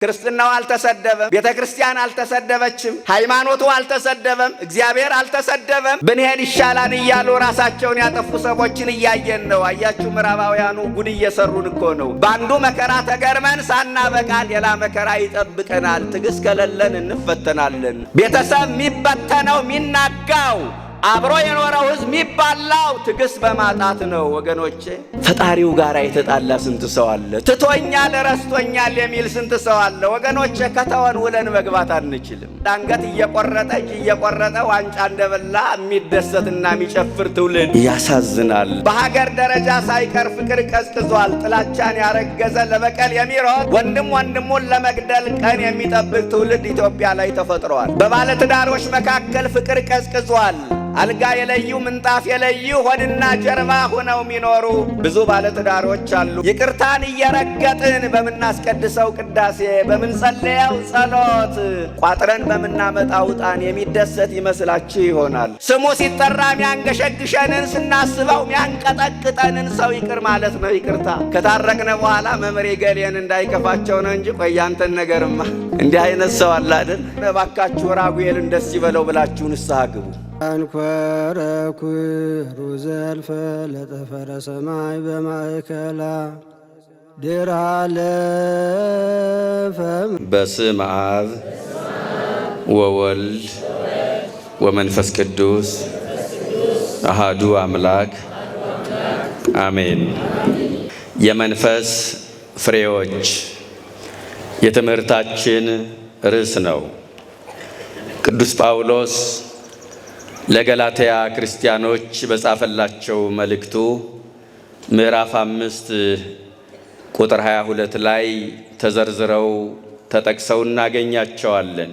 ክርስትናው አልተሰደበም፣ ቤተክርስቲያን አልተሰደበችም፣ ሃይማኖቱ አልተሰደበም፣ እግዚአብሔር አልተሰደበም። ብንሄድ ይሻላል እያሉ ራሳቸውን ያጠፉ ሰዎችን እያየን ነው። አያችሁ፣ ምዕራባውያኑ ጉድ እየሰሩን እኮ ነው። በአንዱ መከራ ተገርመን ሳናበቃ ሌላ መከራ ይጠብቀናል። ትዕግስት ከሌለን እንፈተናለን። ቤተሰብ የሚበተነው የሚናጋው አብሮ የኖረው ሕዝብ የሚባላው ትዕግስት በማጣት ነው። ወገኖቼ ፈጣሪው ጋር የተጣላ ስንት ሰው አለ። ትቶኛል ረስቶኛል የሚል ስንት ሰው አለ። ወገኖቼ ከተወን ውለን መግባት አንችልም። አንገት እየቆረጠ እጅ እየቆረጠ ዋንጫ እንደበላ የሚደሰትና የሚጨፍር ትውልድ ያሳዝናል። በሀገር ደረጃ ሳይቀር ፍቅር ቀዝቅዟል። ጥላቻን ያረገዘ ለበቀል የሚሮጥ ወንድም ወንድሙን ለመግደል ቀን የሚጠብቅ ትውልድ ኢትዮጵያ ላይ ተፈጥሯል። በባለትዳሮች መካከል ፍቅር ቀዝቅዟል። አልጋ የለዩ ምንጣፍ የለዩ ሆድና ጀርባ ሆነው የሚኖሩ ብዙ ባለትዳሮች አሉ። ይቅርታን እየረገጥን በምናስቀድሰው ቅዳሴ በምንጸልየው ጸሎት ቋጥረን በምናመጣው ዕጣን የሚደሰት ይመስላችሁ ይሆናል። ስሙ ሲጠራ ሚያንገሸግሸንን ስናስበው ሚያንቀጠቅጠንን ሰው ይቅር ማለት ነው ይቅርታ። ከታረቅነ በኋላ መምሬ ገሌን እንዳይከፋቸው ነው እንጂ ቆያንተን ነገርማ እንዲህ አይነት ሰው አለ አይደል? እባካችሁ ራጉኤልን ደስ ይበለው ብላችሁ ንስሐ ግቡ። አንኰረኵሩ ዘልፈ ለጠፈረ ሰማይ በማእከላ ድራ ለፈ። በስመ አብ ወወልድ ወመንፈስ ቅዱስ አሃዱ አምላክ አሜን። የመንፈስ ፍሬዎች የትምህርታችን ርዕስ ነው። ቅዱስ ጳውሎስ ለገላትያ ክርስቲያኖች በጻፈላቸው መልእክቱ ምዕራፍ 5 ቁጥር 22 ላይ ተዘርዝረው ተጠቅሰው እናገኛቸዋለን።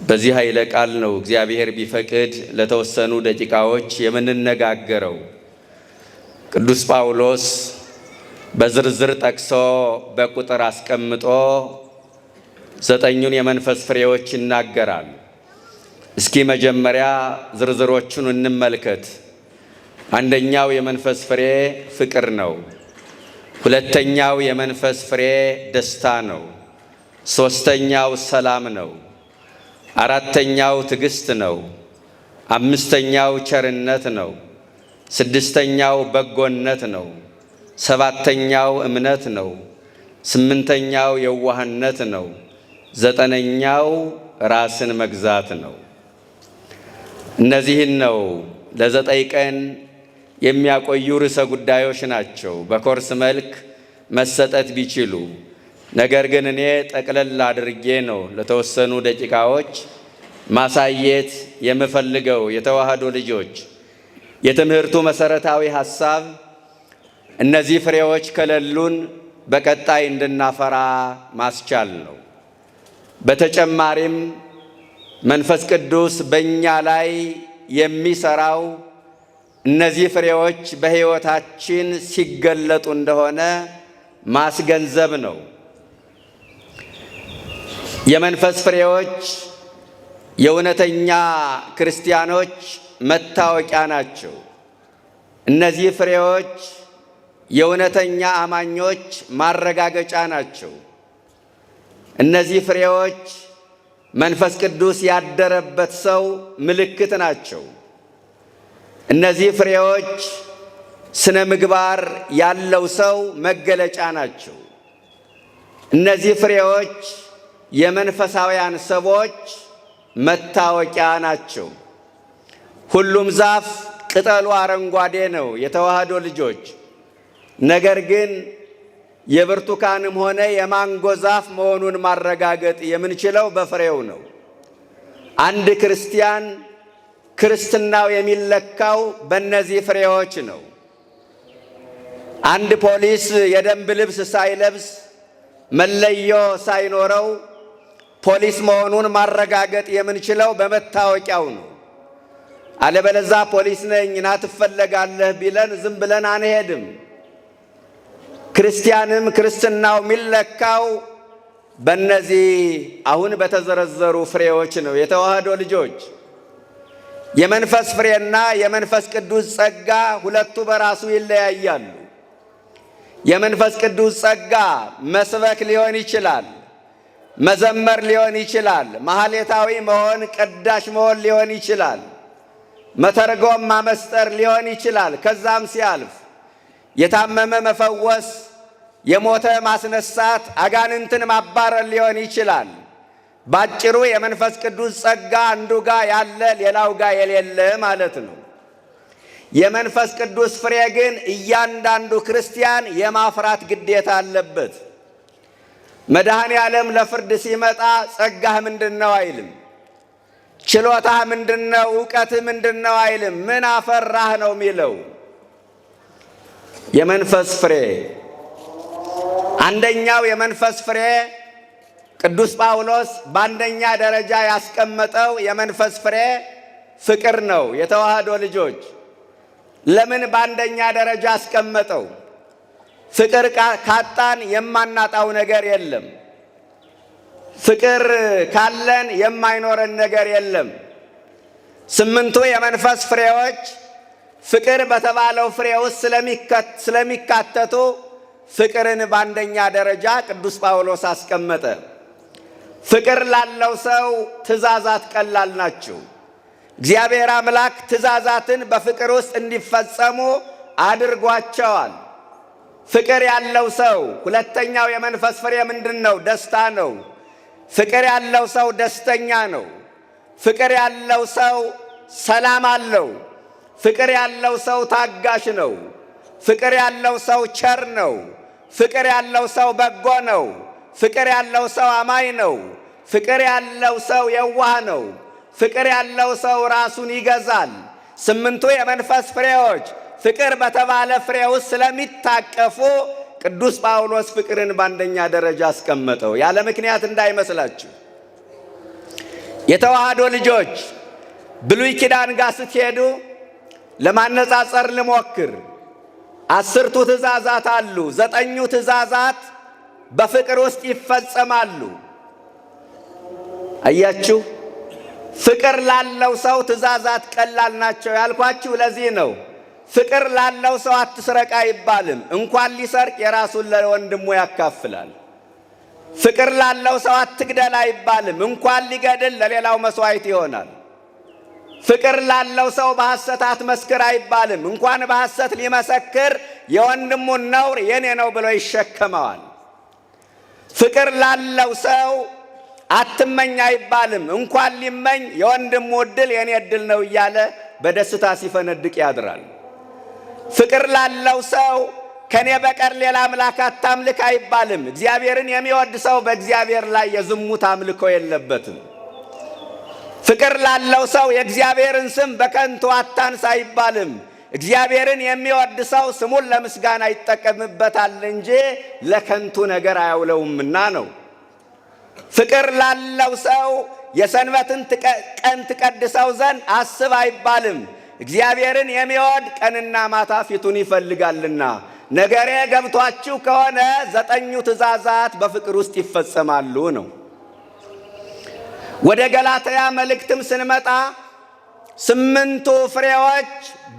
በዚህ ኃይለ ቃል ነው እግዚአብሔር ቢፈቅድ ለተወሰኑ ደቂቃዎች የምንነጋገረው። ቅዱስ ጳውሎስ በዝርዝር ጠቅሶ በቁጥር አስቀምጦ 9ኙን የመንፈስ ፍሬዎች ይናገራል። እስኪ መጀመሪያ ዝርዝሮቹን እንመልከት። አንደኛው የመንፈስ ፍሬ ፍቅር ነው። ሁለተኛው የመንፈስ ፍሬ ደስታ ነው። ሶስተኛው ሰላም ነው። አራተኛው ትዕግስት ነው። አምስተኛው ቸርነት ነው። ስድስተኛው በጎነት ነው። ሰባተኛው እምነት ነው። ስምንተኛው የዋህነት ነው። ዘጠነኛው ራስን መግዛት ነው። እነዚህን ነው ለ9 ቀን የሚያቆዩ ርዕሰ ጉዳዮች ናቸው በኮርስ መልክ መሰጠት ቢችሉ። ነገር ግን እኔ ጠቅለል አድርጌ ነው ለተወሰኑ ደቂቃዎች ማሳየት የምፈልገው። የተዋህዶ ልጆች የትምህርቱ መሰረታዊ ሐሳብ እነዚህ ፍሬዎች ከሌሉን በቀጣይ እንድናፈራ ማስቻል ነው። በተጨማሪም መንፈስ ቅዱስ በእኛ ላይ የሚሰራው እነዚህ ፍሬዎች በሕይወታችን ሲገለጡ እንደሆነ ማስገንዘብ ነው። የመንፈስ ፍሬዎች የእውነተኛ ክርስቲያኖች መታወቂያ ናቸው። እነዚህ ፍሬዎች የእውነተኛ አማኞች ማረጋገጫ ናቸው። እነዚህ ፍሬዎች መንፈስ ቅዱስ ያደረበት ሰው ምልክት ናቸው። እነዚህ ፍሬዎች ስነ ምግባር ያለው ሰው መገለጫ ናቸው። እነዚህ ፍሬዎች የመንፈሳውያን ሰዎች መታወቂያ ናቸው። ሁሉም ዛፍ ቅጠሉ አረንጓዴ ነው የተዋህዶ ልጆች። ነገር ግን የብርቱካንም ሆነ የማንጎ ዛፍ መሆኑን ማረጋገጥ የምንችለው በፍሬው ነው። አንድ ክርስቲያን ክርስትናው የሚለካው በእነዚህ ፍሬዎች ነው። አንድ ፖሊስ የደንብ ልብስ ሳይለብስ መለዮ ሳይኖረው ፖሊስ መሆኑን ማረጋገጥ የምንችለው በመታወቂያው ነው። አለበለዛ ፖሊስ ነኝ ና ትፈለጋለህ ቢለን ዝም ብለን አንሄድም። ክርስቲያንም ክርስትናው የሚለካው በእነዚህ አሁን በተዘረዘሩ ፍሬዎች ነው። የተዋህዶ ልጆች የመንፈስ ፍሬና የመንፈስ ቅዱስ ጸጋ ሁለቱ በራሱ ይለያያሉ። የመንፈስ ቅዱስ ጸጋ መስበክ ሊሆን ይችላል። መዘመር ሊሆን ይችላል። ማህሌታዊ መሆን፣ ቀዳሽ መሆን ሊሆን ይችላል። መተርጎም፣ ማመስጠር ሊሆን ይችላል። ከዛም ሲያልፍ የታመመ መፈወስ፣ የሞተ ማስነሳት፣ አጋንንትን ማባረር ሊሆን ይችላል። ባጭሩ የመንፈስ ቅዱስ ጸጋ አንዱ ጋር ያለ ሌላው ጋር የሌለ ማለት ነው። የመንፈስ ቅዱስ ፍሬ ግን እያንዳንዱ ክርስቲያን የማፍራት ግዴታ አለበት። መድኃኔ ዓለም ለፍርድ ሲመጣ ጸጋህ ምንድነው አይልም። ችሎታህ ምንድነው፣ ዕውቀትህ ምንድነው አይልም። ምን አፈራህ ነው የሚለው። የመንፈስ ፍሬ አንደኛው የመንፈስ ፍሬ ቅዱስ ጳውሎስ በአንደኛ ደረጃ ያስቀመጠው የመንፈስ ፍሬ ፍቅር ነው። የተዋህዶ ልጆች ለምን በአንደኛ ደረጃ አስቀመጠው? ፍቅር ካጣን የማናጣው ነገር የለም። ፍቅር ካለን የማይኖረን ነገር የለም። 8ቱ የመንፈስ ፍሬዎች ፍቅር በተባለው ፍሬ ውስጥ ስለሚካተቱ ፍቅርን በአንደኛ ደረጃ ቅዱስ ጳውሎስ አስቀመጠ። ፍቅር ላለው ሰው ትእዛዛት ቀላል ናቸው። እግዚአብሔር አምላክ ትእዛዛትን በፍቅር ውስጥ እንዲፈጸሙ አድርጓቸዋል። ፍቅር ያለው ሰው ሁለተኛው የመንፈስ ፍሬ ምንድን ነው? ደስታ ነው። ፍቅር ያለው ሰው ደስተኛ ነው። ፍቅር ያለው ሰው ሰላም አለው። ፍቅር ያለው ሰው ታጋሽ ነው። ፍቅር ያለው ሰው ቸር ነው። ፍቅር ያለው ሰው በጎ ነው። ፍቅር ያለው ሰው አማኝ ነው። ፍቅር ያለው ሰው የዋህ ነው። ፍቅር ያለው ሰው ራሱን ይገዛል። 8ቱ የመንፈስ ፍሬዎች ፍቅር በተባለ ፍሬ ውስጥ ስለሚታቀፉ ቅዱስ ጳውሎስ ፍቅርን በአንደኛ ደረጃ አስቀመጠው። ያለ ምክንያት እንዳይመስላችሁ። የተዋህዶ ልጆች ብሉይ ኪዳን ጋር ስትሄዱ ለማነጻጸር ልሞክር። 10ቱ ትእዛዛት አሉ። 9ኙ ትእዛዛት በፍቅር ውስጥ ይፈጸማሉ። አያችሁ፣ ፍቅር ላለው ሰው ትእዛዛት ቀላል ናቸው ያልኳችሁ ለዚህ ነው። ፍቅር ላለው ሰው አትስረቅ አይባልም። እንኳን ሊሰርቅ የራሱን ለወንድሙ ያካፍላል። ፍቅር ላለው ሰው አትግደል አይባልም። እንኳን ሊገድል ለሌላው መስዋዕት ይሆናል። ፍቅር ላለው ሰው በሐሰት አትመስክር አይባልም። እንኳን በሐሰት ሊመሰክር የወንድሙን ነውር የኔ ነው ብሎ ይሸከመዋል። ፍቅር ላለው ሰው አትመኝ አይባልም። እንኳን ሊመኝ የወንድሙ ዕድል የኔ ዕድል ነው እያለ በደስታ ሲፈነድቅ ያድራል። ፍቅር ላለው ሰው ከኔ በቀር ሌላ አምላክ አታምልክ አይባልም። እግዚአብሔርን የሚወድ ሰው በእግዚአብሔር ላይ የዝሙት አምልኮ የለበትም። ፍቅር ላለው ሰው የእግዚአብሔርን ስም በከንቱ አታንሳ አይባልም። እግዚአብሔርን የሚወድ ሰው ስሙን ለምስጋና ይጠቀምበታል እንጂ ለከንቱ ነገር አያውለውምና ነው። ፍቅር ላለው ሰው የሰንበትን ቀን ትቀድሰው ዘንድ አስብ አይባልም። እግዚአብሔርን የሚወድ ቀንና ማታ ፊቱን ይፈልጋልና። ነገሬ ገብቷችሁ ከሆነ 9ኙ ትእዛዛት በፍቅር ውስጥ ይፈጸማሉ ነው። ወደ ገላትያ መልእክትም ስንመጣ 8ቱ ፍሬዎች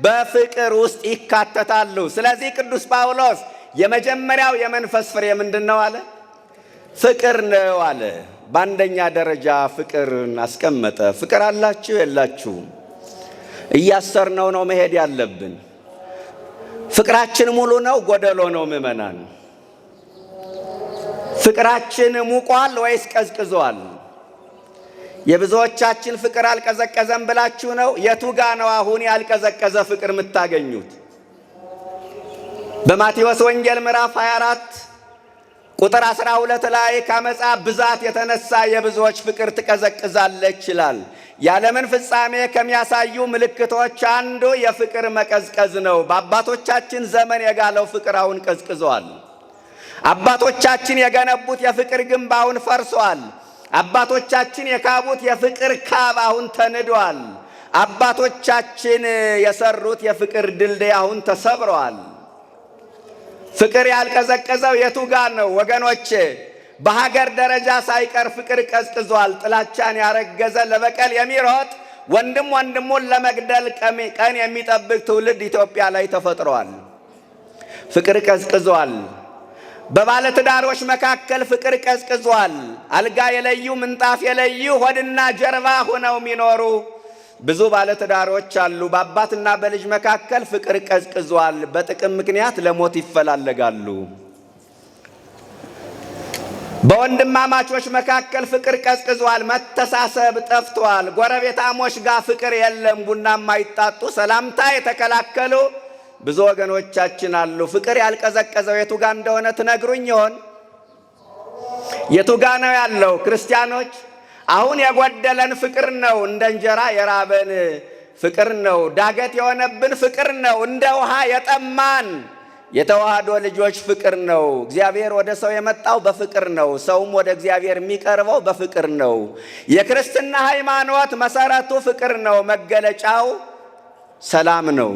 በፍቅር ውስጥ ይካተታሉ። ስለዚህ ቅዱስ ጳውሎስ የመጀመሪያው የመንፈስ ፍሬ ምንድን ነው አለ? ፍቅር ነው አለ። በአንደኛ ደረጃ ፍቅርን አስቀመጠ። ፍቅር አላችሁ የላችሁም? እያሰርነው ነው መሄድ ያለብን። ፍቅራችን ሙሉ ነው ጎደሎ ነው? ምእመናን ፍቅራችን ሙቋል ወይስ ቀዝቅዟል? የብዙዎቻችን ፍቅር አልቀዘቀዘም ብላችሁ ነው? የቱ ጋ ነው አሁን ያልቀዘቀዘ ፍቅር የምታገኙት? በማቴዎስ ወንጌል ምዕራፍ 24 ቁጥር 12 ላይ ከአመፃ ብዛት የተነሳ የብዙዎች ፍቅር ትቀዘቅዛለች ይላል። የዓለምን ፍጻሜ ከሚያሳዩ ምልክቶች አንዱ የፍቅር መቀዝቀዝ ነው። በአባቶቻችን ዘመን የጋለው ፍቅር አሁን ቀዝቅዟል። አባቶቻችን የገነቡት የፍቅር ግንብ አሁን ፈርሷል። አባቶቻችን የካቡት የፍቅር ካብ አሁን ተንዷል። አባቶቻችን የሰሩት የፍቅር ድልድይ አሁን ተሰብረዋል። ፍቅር ያልቀዘቀዘው የቱ ጋር ነው ወገኖቼ? በሀገር ደረጃ ሳይቀር ፍቅር ቀዝቅዟል። ጥላቻን ያረገዘ ለበቀል የሚሮጥ ወንድም ወንድሙን ለመግደል ቀን የሚጠብቅ ትውልድ ኢትዮጵያ ላይ ተፈጥሯል። ፍቅር ቀዝቅዟል። በባለትዳሮች መካከል ፍቅር ቀዝቅዟል። አልጋ የለዩ ምንጣፍ የለዩ ሆድና ጀርባ ሆነው የሚኖሩ ብዙ ባለትዳሮች አሉ። በአባትና በልጅ መካከል ፍቅር ቀዝቅዟል። በጥቅም ምክንያት ለሞት ይፈላለጋሉ። በወንድማማቾች መካከል ፍቅር ቀዝቅዟል። መተሳሰብ ጠፍቷል። ጎረቤታሞች ጋር ፍቅር የለም። ቡና የማይጣጡ ሰላምታ የተከላከሉ ብዙ ወገኖቻችን አሉ። ፍቅር ያልቀዘቀዘው የቱ ጋ እንደሆነ ትነግሩኝ ይሆን? የቱ ጋ ነው ያለው? ክርስቲያኖች አሁን የጎደለን ፍቅር ነው። እንደ እንጀራ የራበን ፍቅር ነው። ዳገት የሆነብን ፍቅር ነው። እንደ ውሃ የጠማን የተዋህዶ ልጆች ፍቅር ነው። እግዚአብሔር ወደ ሰው የመጣው በፍቅር ነው። ሰውም ወደ እግዚአብሔር የሚቀርበው በፍቅር ነው። የክርስትና ሃይማኖት መሰረቱ ፍቅር ነው። መገለጫው ሰላም ነው።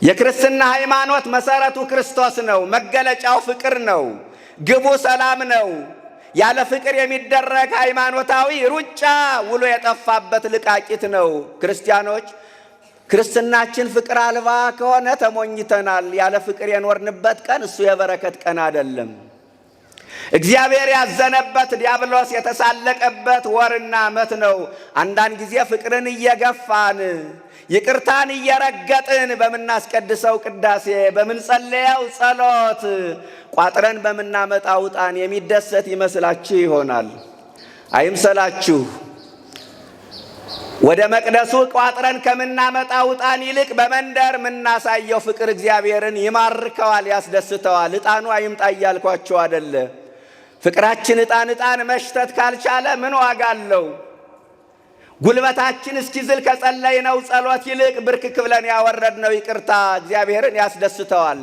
የክርስትና ሃይማኖት መሰረቱ ክርስቶስ ነው። መገለጫው ፍቅር ነው። ግቡ ሰላም ነው። ያለ ፍቅር የሚደረግ ሃይማኖታዊ ሩጫ ውሎ የጠፋበት ልቃቂት ነው። ክርስቲያኖች ክርስትናችን ፍቅር አልባ ከሆነ ተሞኝተናል። ያለ ፍቅር የኖርንበት ቀን እሱ የበረከት ቀን አይደለም። እግዚአብሔር ያዘነበት ዲያብሎስ የተሳለቀበት ወርና ዓመት ነው። አንዳንድ ጊዜ ፍቅርን እየገፋን ይቅርታን እየረገጥን በምናስቀድሰው ቅዳሴ በምንጸልየው ጸሎት ቋጥረን በምናመጣው ዕጣን የሚደሰት ይመስላችሁ ይሆናል። አይምሰላችሁ። ወደ መቅደሱ ቋጥረን ከምናመጣው ዕጣን ይልቅ በመንደር የምናሳየው ፍቅር እግዚአብሔርን ይማርከዋል፣ ያስደስተዋል። ዕጣኑ አይምጣ እያልኳቸው አደለ። ፍቅራችን ዕጣን መሽተት ካልቻለ ምን ዋጋ አለው? ጉልበታችን እስኪዝል ከጸለይነው ጸሎት ይልቅ ብርክክ ብለን ያወረድነው ይቅርታ እግዚአብሔርን ያስደስተዋል።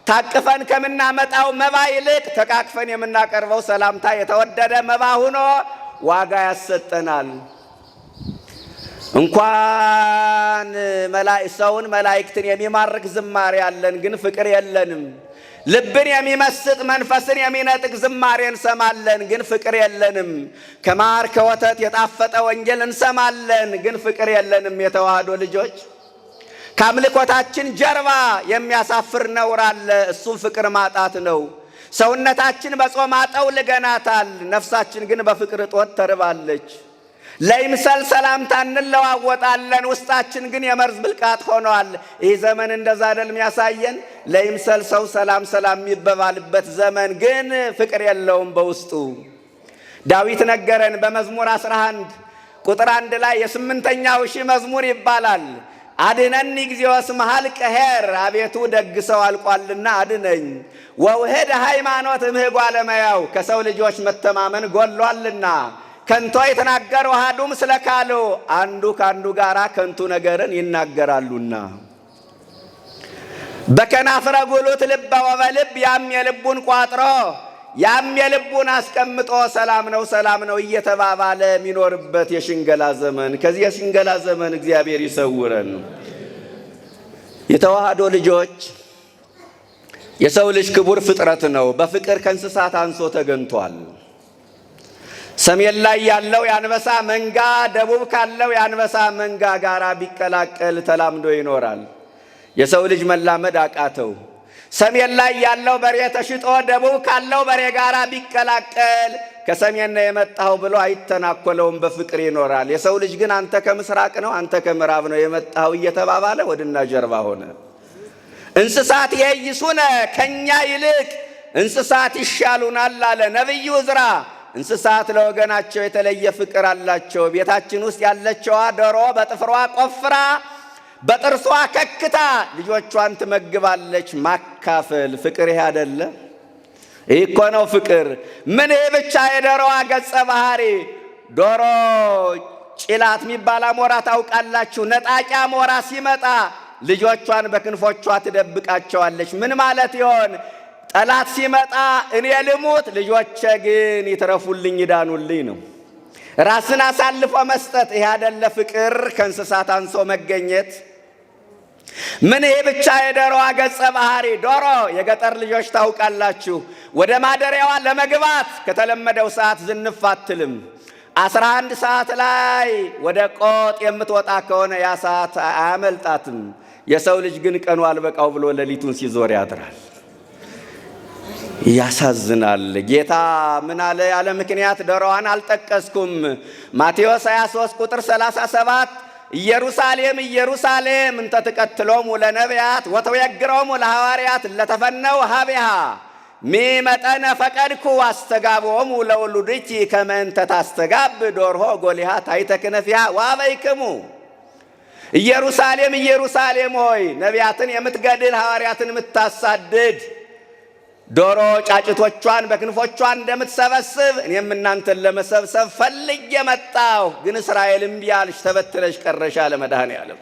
ታቅፈን ከምናመጣው መባ ይልቅ ተቃቅፈን የምናቀርበው ሰላምታ የተወደደ መባ ሆኖ ዋጋ ያሰጠናል። እንኳን ሰውን መላእክትን የሚማርክ ዝማሬ ያለን፣ ግን ፍቅር የለንም። ልብን የሚመስጥ መንፈስን የሚነጥቅ ዝማሬ እንሰማለን፣ ግን ፍቅር የለንም። ከማር ከወተት የጣፈጠ ወንጌል እንሰማለን፣ ግን ፍቅር የለንም። የተዋህዶ ልጆች ከአምልኮታችን ጀርባ የሚያሳፍር ነውር አለ። እሱም ፍቅር ማጣት ነው። ሰውነታችን በጾም አጠውልገናታል፣ ነፍሳችን ግን በፍቅር እጦት ተርባለች። ለይምሰል ሰላምታ እንለዋወጣለን፣ ውስጣችን ግን የመርዝ ብልቃት ሆኗል። ይህ ዘመን እንደዛ አይደል የሚያሳየን? ለይምሰል ሰው ሰላም ሰላም የሚበባልበት ዘመን ግን ፍቅር የለውም በውስጡ። ዳዊት ነገረን በመዝሙር 11 ቁጥር 1 ላይ የ8ኛው ሺህ መዝሙር ይባላል። አድነኒ እግዚኦ እስመ ኀልቀ ኄር፣ አቤቱ ደግ ሰው አልቋልና አድነኝ። ወውህድ ሃይማኖት እምኄጓለ እመሕያው፣ ከሰው ልጆች መተማመን ጎሏልና። ከንቶ የተናገሩ አሐዱ ምስለ ካልእ፣ አንዱ ከአንዱ ጋር ከንቱ ነገርን ይናገራሉና። በከናፍረ ጉሉት ልበ ወበልብ፣ ያም የልቡን ቋጥሮ ያም የልቡን አስቀምጦ ሰላም ነው ሰላም ነው እየተባባለ የሚኖርበት የሽንገላ ዘመን። ከዚህ የሽንገላ ዘመን እግዚአብሔር ይሰውረን። የተዋህዶ ልጆች፣ የሰው ልጅ ክቡር ፍጥረት ነው። በፍቅር ከእንስሳት አንሶ ተገኝቷል። ሰሜን ላይ ያለው የአንበሳ መንጋ ደቡብ ካለው የአንበሳ መንጋ ጋር ቢቀላቀል ተላምዶ ይኖራል። የሰው ልጅ መላመድ አቃተው። ሰሜን ላይ ያለው በሬ ተሽጦ ደቡብ ካለው በሬ ጋር ቢቀላቀል ከሰሜን ነው የመጣው ብሎ አይተናኮለውም፣ በፍቅር ይኖራል። የሰው ልጅ ግን አንተ ከምስራቅ ነው አንተ ከምዕራብ ነው የመጣው እየተባባለ ወድና ጀርባ ሆነ። እንስሳት የይሱነ፣ ከኛ ይልቅ እንስሳት ይሻሉናል አለ ነቢዩ ዕዝራ። እንስሳት ለወገናቸው የተለየ ፍቅር አላቸው። ቤታችን ውስጥ ያለችዋ ዶሮ በጥፍሯ ቆፍራ በጥርሷ ከክታ ልጆቿን ትመግባለች። ማካፈል ፍቅር ይሄ አይደለ? ይህ እኮ ነው ፍቅር። ምን ይህ ብቻ የዶሮዋ ገጸ ባህሪ? ዶሮ ጭላት የሚባል አሞራ ታውቃላችሁ? ነጣቂ አሞራ ሲመጣ ልጆቿን በክንፎቿ ትደብቃቸዋለች። ምን ማለት ይሆን? ጠላት ሲመጣ እኔ ልሙት ልጆቼ ግን ይትረፉልኝ ይዳኑልኝ ነው። ራስን አሳልፎ መስጠት ይሄ አይደለ ፍቅር? ከእንስሳት አንሶ መገኘት። ምን ይሄ ብቻ የዶሮዋ ገጸ ባህሪ? ዶሮ የገጠር ልጆች ታውቃላችሁ፣ ወደ ማደሪያዋ ለመግባት ከተለመደው ሰዓት ዝንፍ አትልም። 11 ሰዓት ላይ ወደ ቆጥ የምትወጣ ከሆነ ያ ሰዓት አያመልጣትም። የሰው ልጅ ግን ቀኑ አልበቃው ብሎ ሌሊቱን ሲዞር ያድራል። ያሳዝናል። ጌታ ምን አለ? ያለ ምክንያት ዶሮዋን አልጠቀስኩም። ማቴዎስ 23 ቁጥር 37 ኢየሩሳሌም ኢየሩሳሌም እንተ ትቀትሎሙ ለነቢያት ወተወግሮሙ ለሐዋርያት ለተፈነው ሀቢሃ ሚመጠነ ፈቀድኩ አስተጋቦሙ ለውሉድኪ ከመ እንተ ታስተጋብ ዶርሆ ጎሊሃ ታሕተ ክነፊሃ ወአበይክሙ። ኢየሩሳሌም ኢየሩሳሌም ሆይ ነቢያትን የምትገድል ሐዋርያትን የምታሳድድ ዶሮ ጫጭቶቿን በክንፎቿ እንደምትሰበስብ እኔም እናንተን ለመሰብሰብ ፈልጌ መጣሁ፣ ግን እስራኤል እምቢ አልሽ፣ ተበትለሽ ቀረሽ አለ መድኃኔዓለም።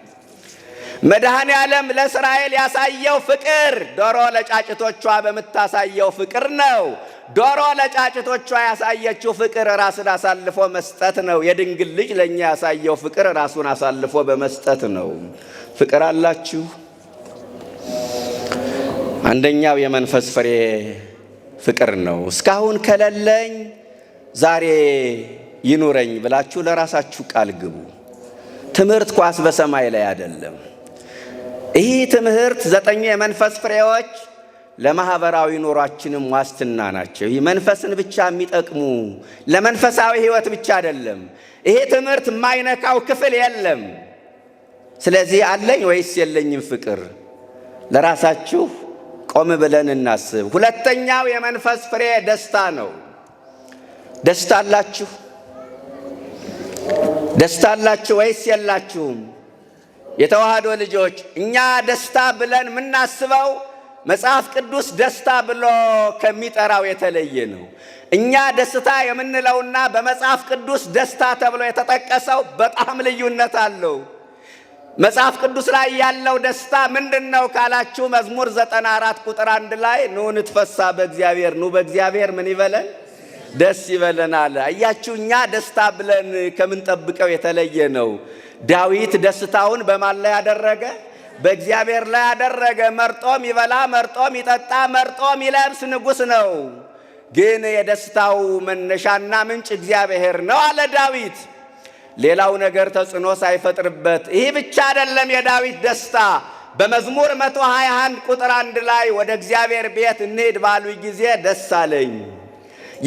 መድኃኔዓለም ለእስራኤል ያሳየው ፍቅር ዶሮ ለጫጭቶቿ በምታሳየው ፍቅር ነው። ዶሮ ለጫጭቶቿ ያሳየችው ፍቅር ራስን አሳልፎ መስጠት ነው። የድንግል ልጅ ለእኛ ያሳየው ፍቅር ራሱን አሳልፎ በመስጠት ነው። ፍቅር አላችሁ? አንደኛው የመንፈስ ፍሬ ፍቅር ነው። እስካሁን ከሌለኝ ዛሬ ይኑረኝ ብላችሁ ለራሳችሁ ቃል ግቡ። ትምህርት ኳስ በሰማይ ላይ አይደለም። ይህ ትምህርት 9 የመንፈስ ፍሬዎች ለማህበራዊ ኑሯችንም ዋስትና ናቸው። ይህ መንፈስን ብቻ የሚጠቅሙ ለመንፈሳዊ ሕይወት ብቻ አይደለም። ይሄ ትምህርት የማይነካው ክፍል የለም። ስለዚህ አለኝ ወይስ የለኝም ፍቅር? ለራሳችሁ ቆም ብለን እናስብ። ሁለተኛው የመንፈስ ፍሬ ደስታ ነው። ደስታ አላችሁ? ደስታ አላችሁ ወይስ የላችሁም? የተዋህዶ ልጆች እኛ ደስታ ብለን የምናስበው መጽሐፍ ቅዱስ ደስታ ብሎ ከሚጠራው የተለየ ነው። እኛ ደስታ የምንለውና በመጽሐፍ ቅዱስ ደስታ ተብሎ የተጠቀሰው በጣም ልዩነት አለው። መጽሐፍ ቅዱስ ላይ ያለው ደስታ ምንድነው ካላችሁ መዝሙር 94 ቁጥር 1 ላይ ኑ ንትፈሳ በእግዚአብሔር፣ ኑ በእግዚአብሔር ምን ይበለን? ደስ ይበለን አለ። አያችሁ፣ እኛ ደስታ ብለን ከምንጠብቀው የተለየ ነው። ዳዊት ደስታውን በማን ላይ ያደረገ? በእግዚአብሔር ላይ ያደረገ። መርጦም ይበላ፣ መርጦም ይጠጣ፣ መርጦም ይለብስ ንጉሥ ነው። ግን የደስታው መነሻና ምንጭ እግዚአብሔር ነው አለ ዳዊት። ሌላው ነገር ተጽዕኖ ሳይፈጥርበት። ይህ ብቻ አይደለም የዳዊት ደስታ። በመዝሙር 121 ቁጥር 1 ላይ ወደ እግዚአብሔር ቤት እንሂድ ባሉኝ ጊዜ ደስ አለኝ።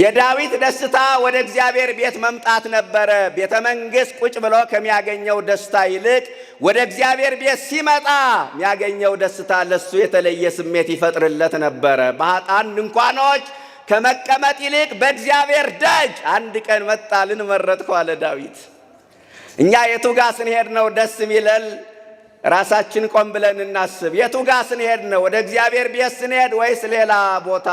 የዳዊት ደስታ ወደ እግዚአብሔር ቤት መምጣት ነበረ። ቤተ መንግሥት ቁጭ ብሎ ከሚያገኘው ደስታ ይልቅ ወደ እግዚአብሔር ቤት ሲመጣ የሚያገኘው ደስታ ለሱ የተለየ ስሜት ይፈጥርለት ነበረ። በኃጥአን ድንኳኖች ከመቀመጥ ይልቅ በእግዚአብሔር ደጅ አንድ ቀን መጣልን መረጥኩ አለ ዳዊት። እኛ የቱ ጋር ስንሄድ ነው ደስ የሚለን? ራሳችን ቆም ብለን እናስብ። የቱ ጋር ስንሄድ ነው? ወደ እግዚአብሔር ቤት ስንሄድ ወይስ ሌላ ቦታ?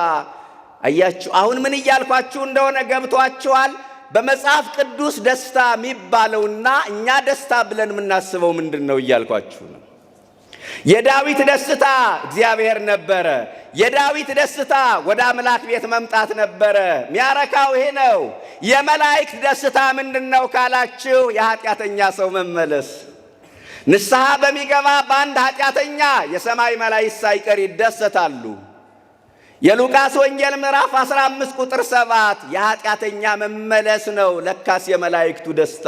አያችሁ፣ አሁን ምን እያልኳችሁ እንደሆነ ገብቷችኋል? በመጽሐፍ ቅዱስ ደስታ የሚባለውና እኛ ደስታ ብለን የምናስበው ምንድን ነው እያልኳችሁ ነው። የዳዊት ደስታ እግዚአብሔር ነበረ። የዳዊት ደስታ ወደ አምላክ ቤት መምጣት ነበረ። ሚያረካው ይሄ ነው። የመላእክት ደስታ ምንድነው ካላችሁ የኃጢአተኛ ሰው መመለስ። ንስሐ በሚገባ በአንድ ኃጢአተኛ የሰማይ መላእክት ሳይቀር ይደሰታሉ። የሉቃስ ወንጌል ምዕራፍ 15 ቁጥር 7 የኃጢአተኛ መመለስ ነው ለካስ የመላእክቱ ደስታ።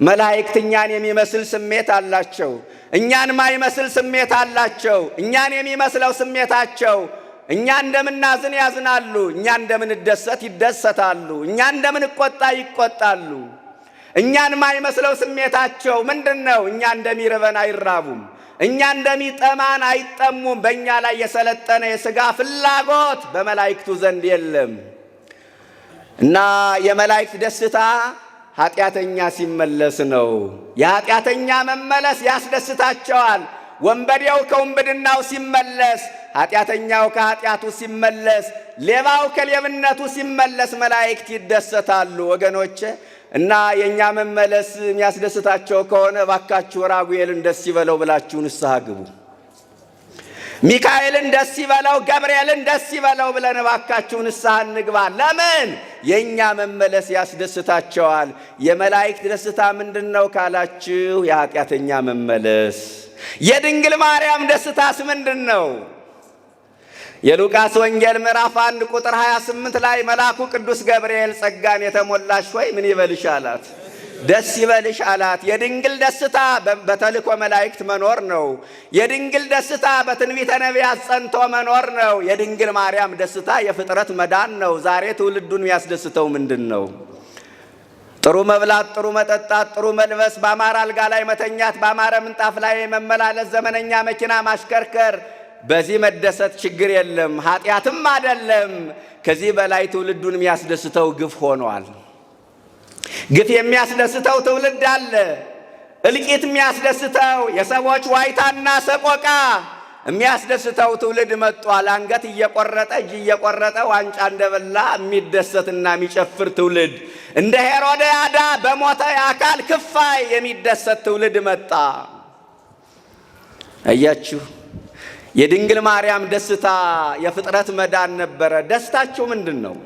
መላእክት እኛን የሚመስል ስሜት አላቸው። እኛን ማይመስል ስሜት አላቸው። እኛን የሚመስለው ስሜታቸው እኛ እንደምናዝን ያዝናሉ፣ እኛ እንደምንደሰት ይደሰታሉ፣ እኛ እንደምንቆጣ ይቆጣሉ። እኛን ማይመስለው ስሜታቸው ምንድነው? እኛ እንደሚርበን አይራቡም፣ እኛ እንደሚጠማን አይጠሙም። በእኛ ላይ የሰለጠነ የሥጋ ፍላጎት በመላእክቱ ዘንድ የለም። እና የመላእክት ደስታ ኃጢአተኛ ሲመለስ ነው። የኃጢአተኛ መመለስ ያስደስታቸዋል። ወንበዴው ከውንብድናው ሲመለስ፣ ኃጢአተኛው ከኃጢአቱ ሲመለስ፣ ሌባው ከሌብነቱ ሲመለስ መላእክት ይደሰታሉ ወገኖቼ። እና የእኛ መመለስ የሚያስደስታቸው ከሆነ ባካችሁ ራጉኤልን ደስ ይበለው ብላችሁ ንስሐ ግቡ። ሚካኤልን ደስ ይበለው፣ ገብርኤልን ደስ ይበለው ብለን ባካችሁ ንስሐ እንግባ። ለምን? የእኛ መመለስ ያስደስታቸዋል። የመላእክት ደስታ ምንድነው ካላችሁ የኃጢአተኛ መመለስ። የድንግል ማርያም ደስታስ ምንድነው? የሉቃስ ወንጌል ምዕራፍ 1 ቁጥር 28 ላይ መልአኩ ቅዱስ ገብርኤል ጸጋን የተሞላሽ ሆይ ምን ይበልሽ አላት? ደስ ይበልሽ አላት። የድንግል ደስታ በተልእኮ መላእክት መኖር ነው። የድንግል ደስታ በትንቢተ ነቢያት ጸንቶ መኖር ነው። የድንግል ማርያም ደስታ የፍጥረት መዳን ነው። ዛሬ ትውልዱን የሚያስደስተው ምንድን ነው? ጥሩ መብላት፣ ጥሩ መጠጣት፣ ጥሩ መልበስ፣ በአማረ አልጋ ላይ መተኛት፣ በአማረ ምንጣፍ ላይ መመላለስ፣ ዘመነኛ መኪና ማሽከርከር፣ በዚህ መደሰት ችግር የለም፣ ኃጢአትም አይደለም። ከዚህ በላይ ትውልዱን የሚያስደስተው ግፍ ሆኗል። ግፍ የሚያስደስተው ትውልድ አለ። እልቂት የሚያስደስተው፣ የሰዎች ዋይታና ሰቆቃ የሚያስደስተው ትውልድ መጥቷል። አንገት እየቆረጠ እጅ እየቆረጠ ዋንጫ እንደበላ የሚደሰትና የሚጨፍር ትውልድ፣ እንደ ሄሮድያዳ በሞተ የአካል ክፋይ የሚደሰት ትውልድ መጣ። አያችሁ፣ የድንግል ማርያም ደስታ የፍጥረት መዳን ነበረ። ደስታችሁ ምንድን ነው?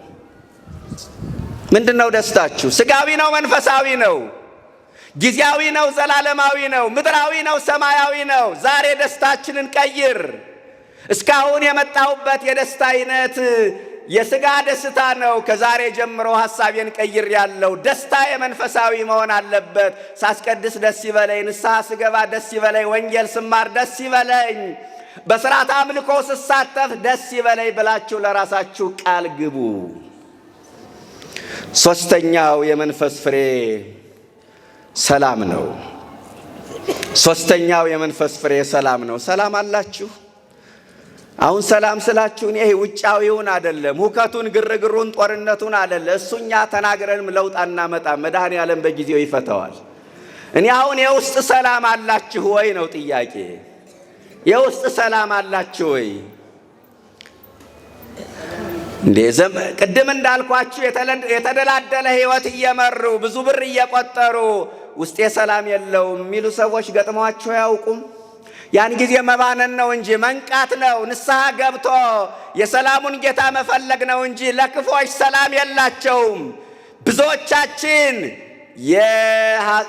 ምንድን ነው ደስታችሁ? ስጋዊ ነው? መንፈሳዊ ነው? ጊዜያዊ ነው? ዘላለማዊ ነው? ምድራዊ ነው? ሰማያዊ ነው? ዛሬ ደስታችንን ቀይር። እስካሁን የመጣሁበት የደስታ አይነት የስጋ ደስታ ነው። ከዛሬ ጀምሮ ሐሳቤን ቀይር ያለው ደስታ የመንፈሳዊ መሆን አለበት። ሳስቀድስ ደስ ይበለኝ፣ ንስሐ ስገባ ደስ ይበለኝ፣ ወንጌል ስማር ደስ ይበለኝ፣ በሥርዓተ አምልኮ ስሳተፍ ደስ ይበለኝ ብላችሁ ለራሳችሁ ቃል ግቡ። ሦስተኛው የመንፈስ ፍሬ ሰላም ነው። ሦስተኛው የመንፈስ ፍሬ ሰላም ነው። ሰላም አላችሁ? አሁን ሰላም ስላችሁን ይሄ ውጫዊውን አይደለም፣ ሁከቱን፣ ግርግሩን፣ ጦርነቱን አይደለም። እሱኛ ተናግረንም ለውጥ አናመጣም። መድኃኔዓለም በጊዜው ይፈተዋል። እኔ አሁን የውስጥ ሰላም አላችሁ ወይ ነው ጥያቄ። የውስጥ ሰላም አላችሁ ወይ? እንዴ ቅድም እንዳልኳችሁ የተደላደለ ሕይወት እየመሩ ብዙ ብር እየቆጠሩ ውስጤ ሰላም የለውም የሚሉ ሰዎች ገጥሟቸው አያውቁም? ያን ጊዜ መባነን ነው እንጂ መንቃት ነው። ንስሐ ገብቶ የሰላሙን ጌታ መፈለግ ነው እንጂ ለክፎች ሰላም የላቸውም። ብዙዎቻችን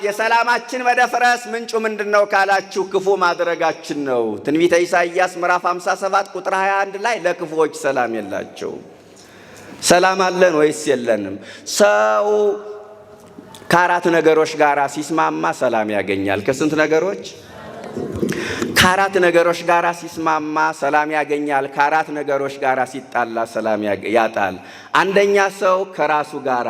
የሰላማችን መደፍረስ ምንጩ ምንድን ነው ካላችሁ ክፉ ማድረጋችን ነው። ትንቢተ ኢሳይያስ ምዕራፍ 57 ቁጥር 21 ላይ ለክፉዎች ሰላም የላቸውም። ሰላም አለን ወይስ የለንም? ሰው ከአራት ነገሮች ጋር ሲስማማ ሰላም ያገኛል። ከስንት ነገሮች? ከአራት ነገሮች ጋር ሲስማማ ሰላም ያገኛል። ከአራት ነገሮች ጋር ሲጣላ ሰላም ያጣል። አንደኛ ሰው ከራሱ ጋር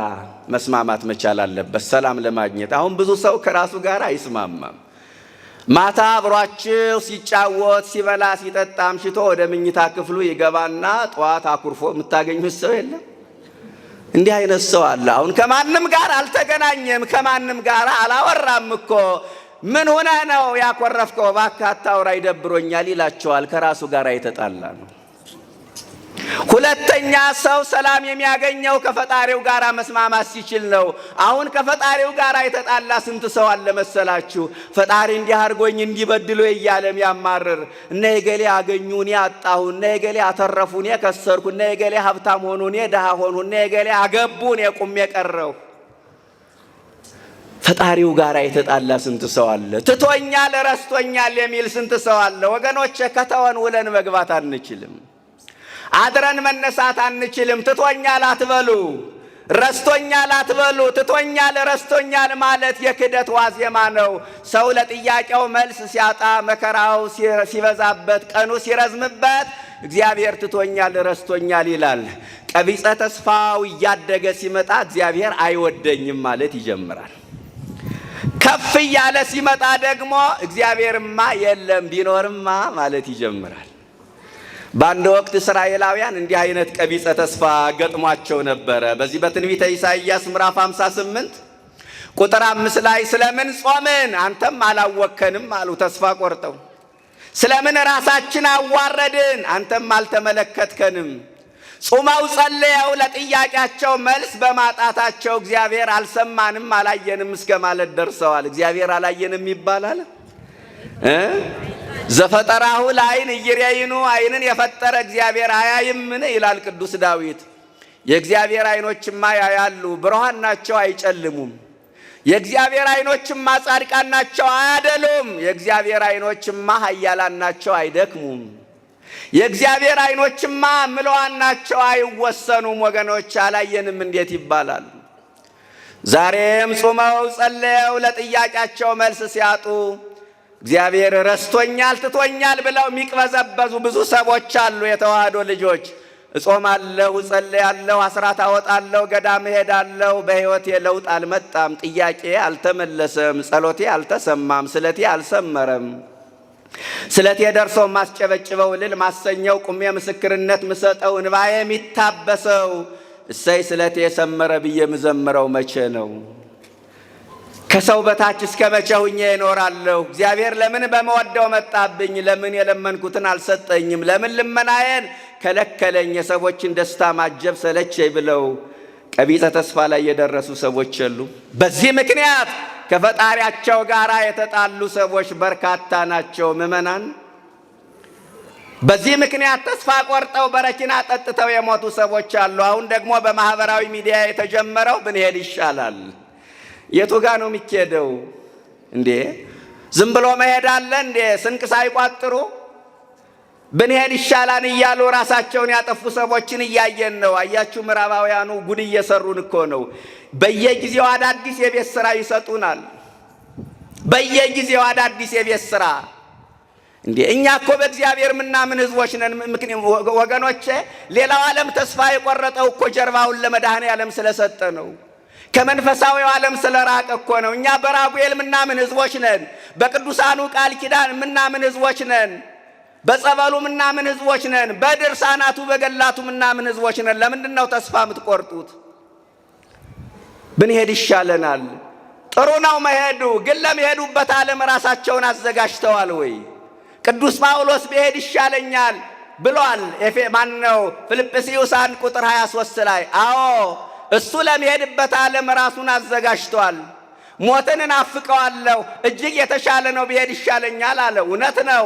መስማማት መቻል አለበት ሰላም ለማግኘት። አሁን ብዙ ሰው ከራሱ ጋር አይስማማም። ማታ አብሯችሁ ሲጫወት፣ ሲበላ፣ ሲጠጣ አምሽቶ ወደ ምኝታ ክፍሉ ይገባና ጠዋት አኩርፎ የምታገኙት ሰው የለም። እንዲህ አይነት ሰው አለ። አሁን ከማንም ጋር አልተገናኘም፣ ከማንም ጋር አላወራም እኮ። ምን ሆነህ ነው ያኮረፍከው? እባክህ አታውራ ይደብሮኛል ይላቸዋል። ከራሱ ጋር የተጣላ ነው። ሁለተኛ ሰው ሰላም የሚያገኘው ከፈጣሪው ጋር መስማማት ሲችል ነው። አሁን ከፈጣሪው ጋር የተጣላ ስንት ሰው አለ መሰላችሁ? ፈጣሪ እንዲህ አድርጎኝ እንዲበድሎ እያለ የሚያማርር። እነ የገሌ አገኙ እኔ አጣሁ፣ እነ የገሌ አተረፉ እኔ ከሰርኩ፣ እነ የገሌ ሀብታም ሆኑ እኔ ድሃ ሆኑ፣ እነ የገሌ አገቡ እኔ ቁሜ ቀረሁ። ፈጣሪው ጋር የተጣላ ስንት ሰው አለ? ትቶኛል ረስቶኛል የሚል ስንት ሰው አለ? ወገኖቼ ከተወን ውለን መግባት አንችልም። አድረን መነሳት አንችልም። ትቶኛል አትበሉ፣ ረስቶኛል አትበሉ። ትቶኛል ረስቶኛል ማለት የክደት ዋዜማ ነው። ሰው ለጥያቄው መልስ ሲያጣ፣ መከራው ሲበዛበት፣ ቀኑ ሲረዝምበት እግዚአብሔር ትቶኛል ረስቶኛል ይላል። ቀቢጸ ተስፋው እያደገ ሲመጣ እግዚአብሔር አይወደኝም ማለት ይጀምራል። ከፍ እያለ ሲመጣ ደግሞ እግዚአብሔርማ የለም ቢኖርማ ማለት ይጀምራል። በአንድ ወቅት እስራኤላውያን እንዲህ አይነት ቀቢጸ ተስፋ ገጥሟቸው ነበረ። በዚህ በትንቢተ ኢሳይያስ ምዕራፍ 58 ቁጥር 5 ላይ ስለምን ጾምን አንተም አላወከንም አሉ ተስፋ ቆርጠው። ስለምን ራሳችን አዋረድን አንተም አልተመለከትከንም። ጾመው ጸልየው ለጥያቄያቸው መልስ በማጣታቸው እግዚአብሔር አልሰማንም አላየንም እስከ ማለት ደርሰዋል። እግዚአብሔር አላየንም ይባላል? ዘፈጠራሁ ለዓይን ኢይሬይኑ ዓይንን የፈጠረ እግዚአብሔር አያይምን ይላል ቅዱስ ዳዊት። የእግዚአብሔር ዓይኖችማ ያያሉ፣ ብሩሃን ናቸው አይጨልሙም። የእግዚአብሔር ዓይኖችማ ጻድቃን ናቸው አያደሉም። የእግዚአብሔር ዓይኖችማ ኃያላን ናቸው አይደክሙም። የእግዚአብሔር ዓይኖችማ ምሉዓን ናቸው አይወሰኑም። ወገኖች አላየንም እንዴት ይባላል? ዛሬም ጾመው ጸልየው ለጥያቄያቸው መልስ ሲያጡ እግዚአብሔር ረስቶኛል ትቶኛል ብለው የሚቅበዘበዙ ብዙ ሰዎች አሉ። የተዋህዶ ልጆች እጾማለሁ፣ እጸልያለሁ፣ አስራት አወጣለሁ፣ ገዳም እሄዳለሁ፣ በሕይወቴ ለውጥ አልመጣም፣ ጥያቄ አልተመለሰም፣ ጸሎቴ አልተሰማም፣ ስለቴ አልሰመረም፣ ስለቴ ደርሶ ማስጨበጭበው እልል ማሰኘው፣ ቁሜ ምስክርነት ምሰጠው፣ እንባዬ የሚታበሰው እሰይ ስለቴ የሰመረ ብዬ ምዘምረው መቼ ነው? ከሰው በታች እስከ መቼ ሁኜ እኖራለሁ? እግዚአብሔር ለምን በመወደው መጣብኝ? ለምን የለመንኩትን አልሰጠኝም? ለምን ልመናዬን ከለከለኝ? የሰዎችን ደስታ ማጀብ ሰለቸኝ ብለው ቀቢጸ ተስፋ ላይ የደረሱ ሰዎች የሉ? በዚህ ምክንያት ከፈጣሪያቸው ጋር የተጣሉ ሰዎች በርካታ ናቸው ምዕመናን። በዚህ ምክንያት ተስፋ ቆርጠው በረኪና ጠጥተው የሞቱ ሰዎች አሉ። አሁን ደግሞ በማህበራዊ ሚዲያ የተጀመረው ብንሄድ ይሻላል። የቱ ጋ ነው የሚኬደው እንዴ? ዝም ብሎ መሄድ አለ እንዴ? ስንቅ ሳይቋጥሩ ብንሄድ ይሻላል እያሉ ራሳቸውን ያጠፉ ሰዎችን እያየን ነው። አያችሁ፣ ምዕራባውያኑ ጉድ እየሰሩን እኮ ነው። በየጊዜው አዳዲስ የቤት ስራ ይሰጡናል። በየጊዜው አዳዲስ የቤት ስራ እንዴ! እኛ እኮ በእግዚአብሔር ምናምን ህዝቦች ነን ወገኖቼ። ሌላው ዓለም ተስፋ የቆረጠው እኮ ጀርባውን ለመድኃኔ ዓለም ስለሰጠ ነው። ከመንፈሳዊው ዓለም ስለራቀ እኮ ነው። እኛ በራጉኤል ምናምን ህዝቦች ነን። በቅዱሳኑ ቃል ኪዳን ምናምን ህዝቦች ነን። በጸበሉ ምናምን ህዝቦች ነን። በድርሳናቱ በገላቱ ምናምን ህዝቦች ነን። ለምንድን ነው ተስፋ የምትቆርጡት? ብንሄድ ይሻለናል። ጥሩ ነው መሄዱ፣ ግን ለመሄዱበት ዓለም ራሳቸውን አዘጋጅተዋል ወይ? ቅዱስ ጳውሎስ ብሄድ ይሻለኛል ብሏል። ማነው ፊልጵስዩስ 1 ቁጥር 23 ላይ አዎ እሱ ለመሄድበት ዓለም ራሱን አዘጋጅቷል። ሞትን እናፍቀዋለሁ፣ እጅግ የተሻለ ነው ብሄድ ይሻለኛል አለ። እውነት ነው።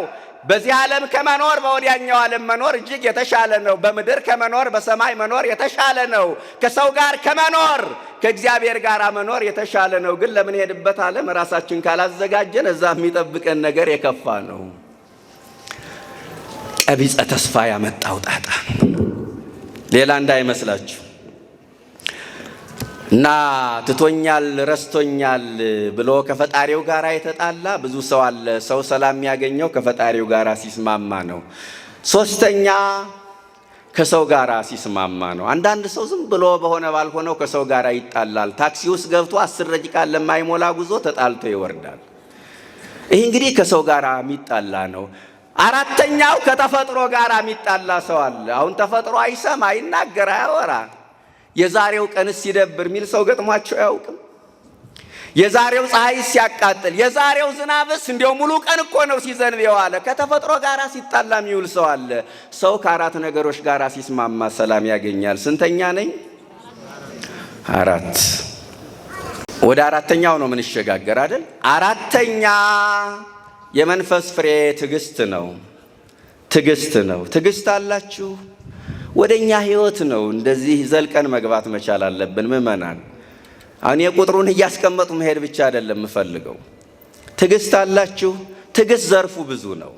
በዚህ ዓለም ከመኖር በወዲያኛው ዓለም መኖር እጅግ የተሻለ ነው። በምድር ከመኖር በሰማይ መኖር የተሻለ ነው። ከሰው ጋር ከመኖር ከእግዚአብሔር ጋር መኖር የተሻለ ነው። ግን ለምንሄድበት ዓለም ራሳችን ካላዘጋጀን እዛ የሚጠብቀን ነገር የከፋ ነው። ቀቢጸ ተስፋ ያመጣው ጣጣ ሌላ እንዳይመስላችሁ እና ትቶኛል ረስቶኛል ብሎ ከፈጣሪው ጋር የተጣላ ብዙ ሰው አለ። ሰው ሰላም የሚያገኘው ከፈጣሪው ጋር ሲስማማ ነው። ሶስተኛ ከሰው ጋር ሲስማማ ነው። አንዳንድ ሰው ዝም ብሎ በሆነ ባልሆነው ከሰው ጋር ይጣላል። ታክሲ ውስጥ ገብቶ 10 ደቂቃ ለማይሞላ ጉዞ ተጣልቶ ይወርዳል። ይህ እንግዲህ ከሰው ጋር የሚጣላ ነው። አራተኛው ከተፈጥሮ ጋር የሚጣላ ሰው አለ። አሁን ተፈጥሮ አይሰማ፣ አይናገር፣ አያወራ። የዛሬው ቀንስ ሲደብር ሚል ሰው ገጥሟቸው አያውቅም? የዛሬው ፀሐይ ሲያቃጥል፣ የዛሬው ዝናብስ እንዲያው ሙሉ ቀን እኮ ነው ሲዘንብ የዋለ። ከተፈጥሮ ጋር ሲጣላ የሚውል ሰው አለ። ሰው ከአራት ነገሮች ጋር ሲስማማ ሰላም ያገኛል። ስንተኛ ነኝ? 4። ወደ አራተኛው ነው የምንሸጋገር አይደል? አራተኛ የመንፈስ ፍሬ ትዕግስት ነው። ትዕግስት ነው። ትዕግስት አላችሁ? ወደኛ ህይወት ነው እንደዚህ ዘልቀን መግባት መቻል አለብን ምዕመናን። አሁን የቁጥሩን እያስቀመጡ መሄድ ብቻ አይደለም የምፈልገው። ትዕግስት አላችሁ? ትዕግስት ዘርፉ ብዙ ነው።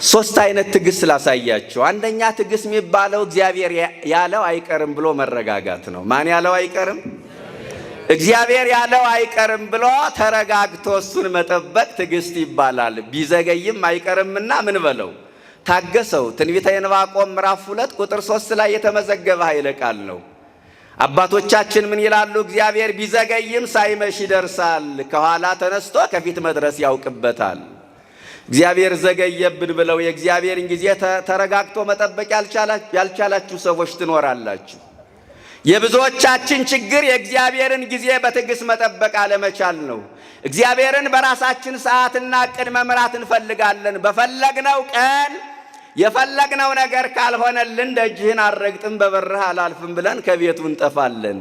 3 አይነት ትዕግስት ላሳያችሁ። አንደኛ ትዕግስት የሚባለው እግዚአብሔር ያለው አይቀርም ብሎ መረጋጋት ነው። ማን ያለው አይቀርም? እግዚአብሔር ያለው አይቀርም ብሎ ተረጋግቶ እሱን መጠበቅ ትዕግስት ይባላል። ቢዘገይም አይቀርምና ምን በለው ታገሰው። ትንቢተ ዕንባቆም ምዕራፍ 2 ቁጥር 3 ላይ የተመዘገበ ኃይለ ቃል ነው። አባቶቻችን ምን ይላሉ? እግዚአብሔር ቢዘገይም ሳይመሽ ይደርሳል፣ ከኋላ ተነስቶ ከፊት መድረስ ያውቅበታል። እግዚአብሔር ዘገየብን ብለው የእግዚአብሔርን ጊዜ ተረጋግቶ መጠበቅ ያልቻላችሁ ሰዎች ትኖራላችሁ። የብዙዎቻችን ችግር የእግዚአብሔርን ጊዜ በትዕግስት መጠበቅ አለመቻል ነው። እግዚአብሔርን በራሳችን ሰዓትና ዕቅድ መምራት እንፈልጋለን። በፈለግነው ቀን የፈለግነው ነገር ካልሆነልን ደጅህን አልረግጥም በበርህ አላልፍም ብለን ከቤቱ እንጠፋለን።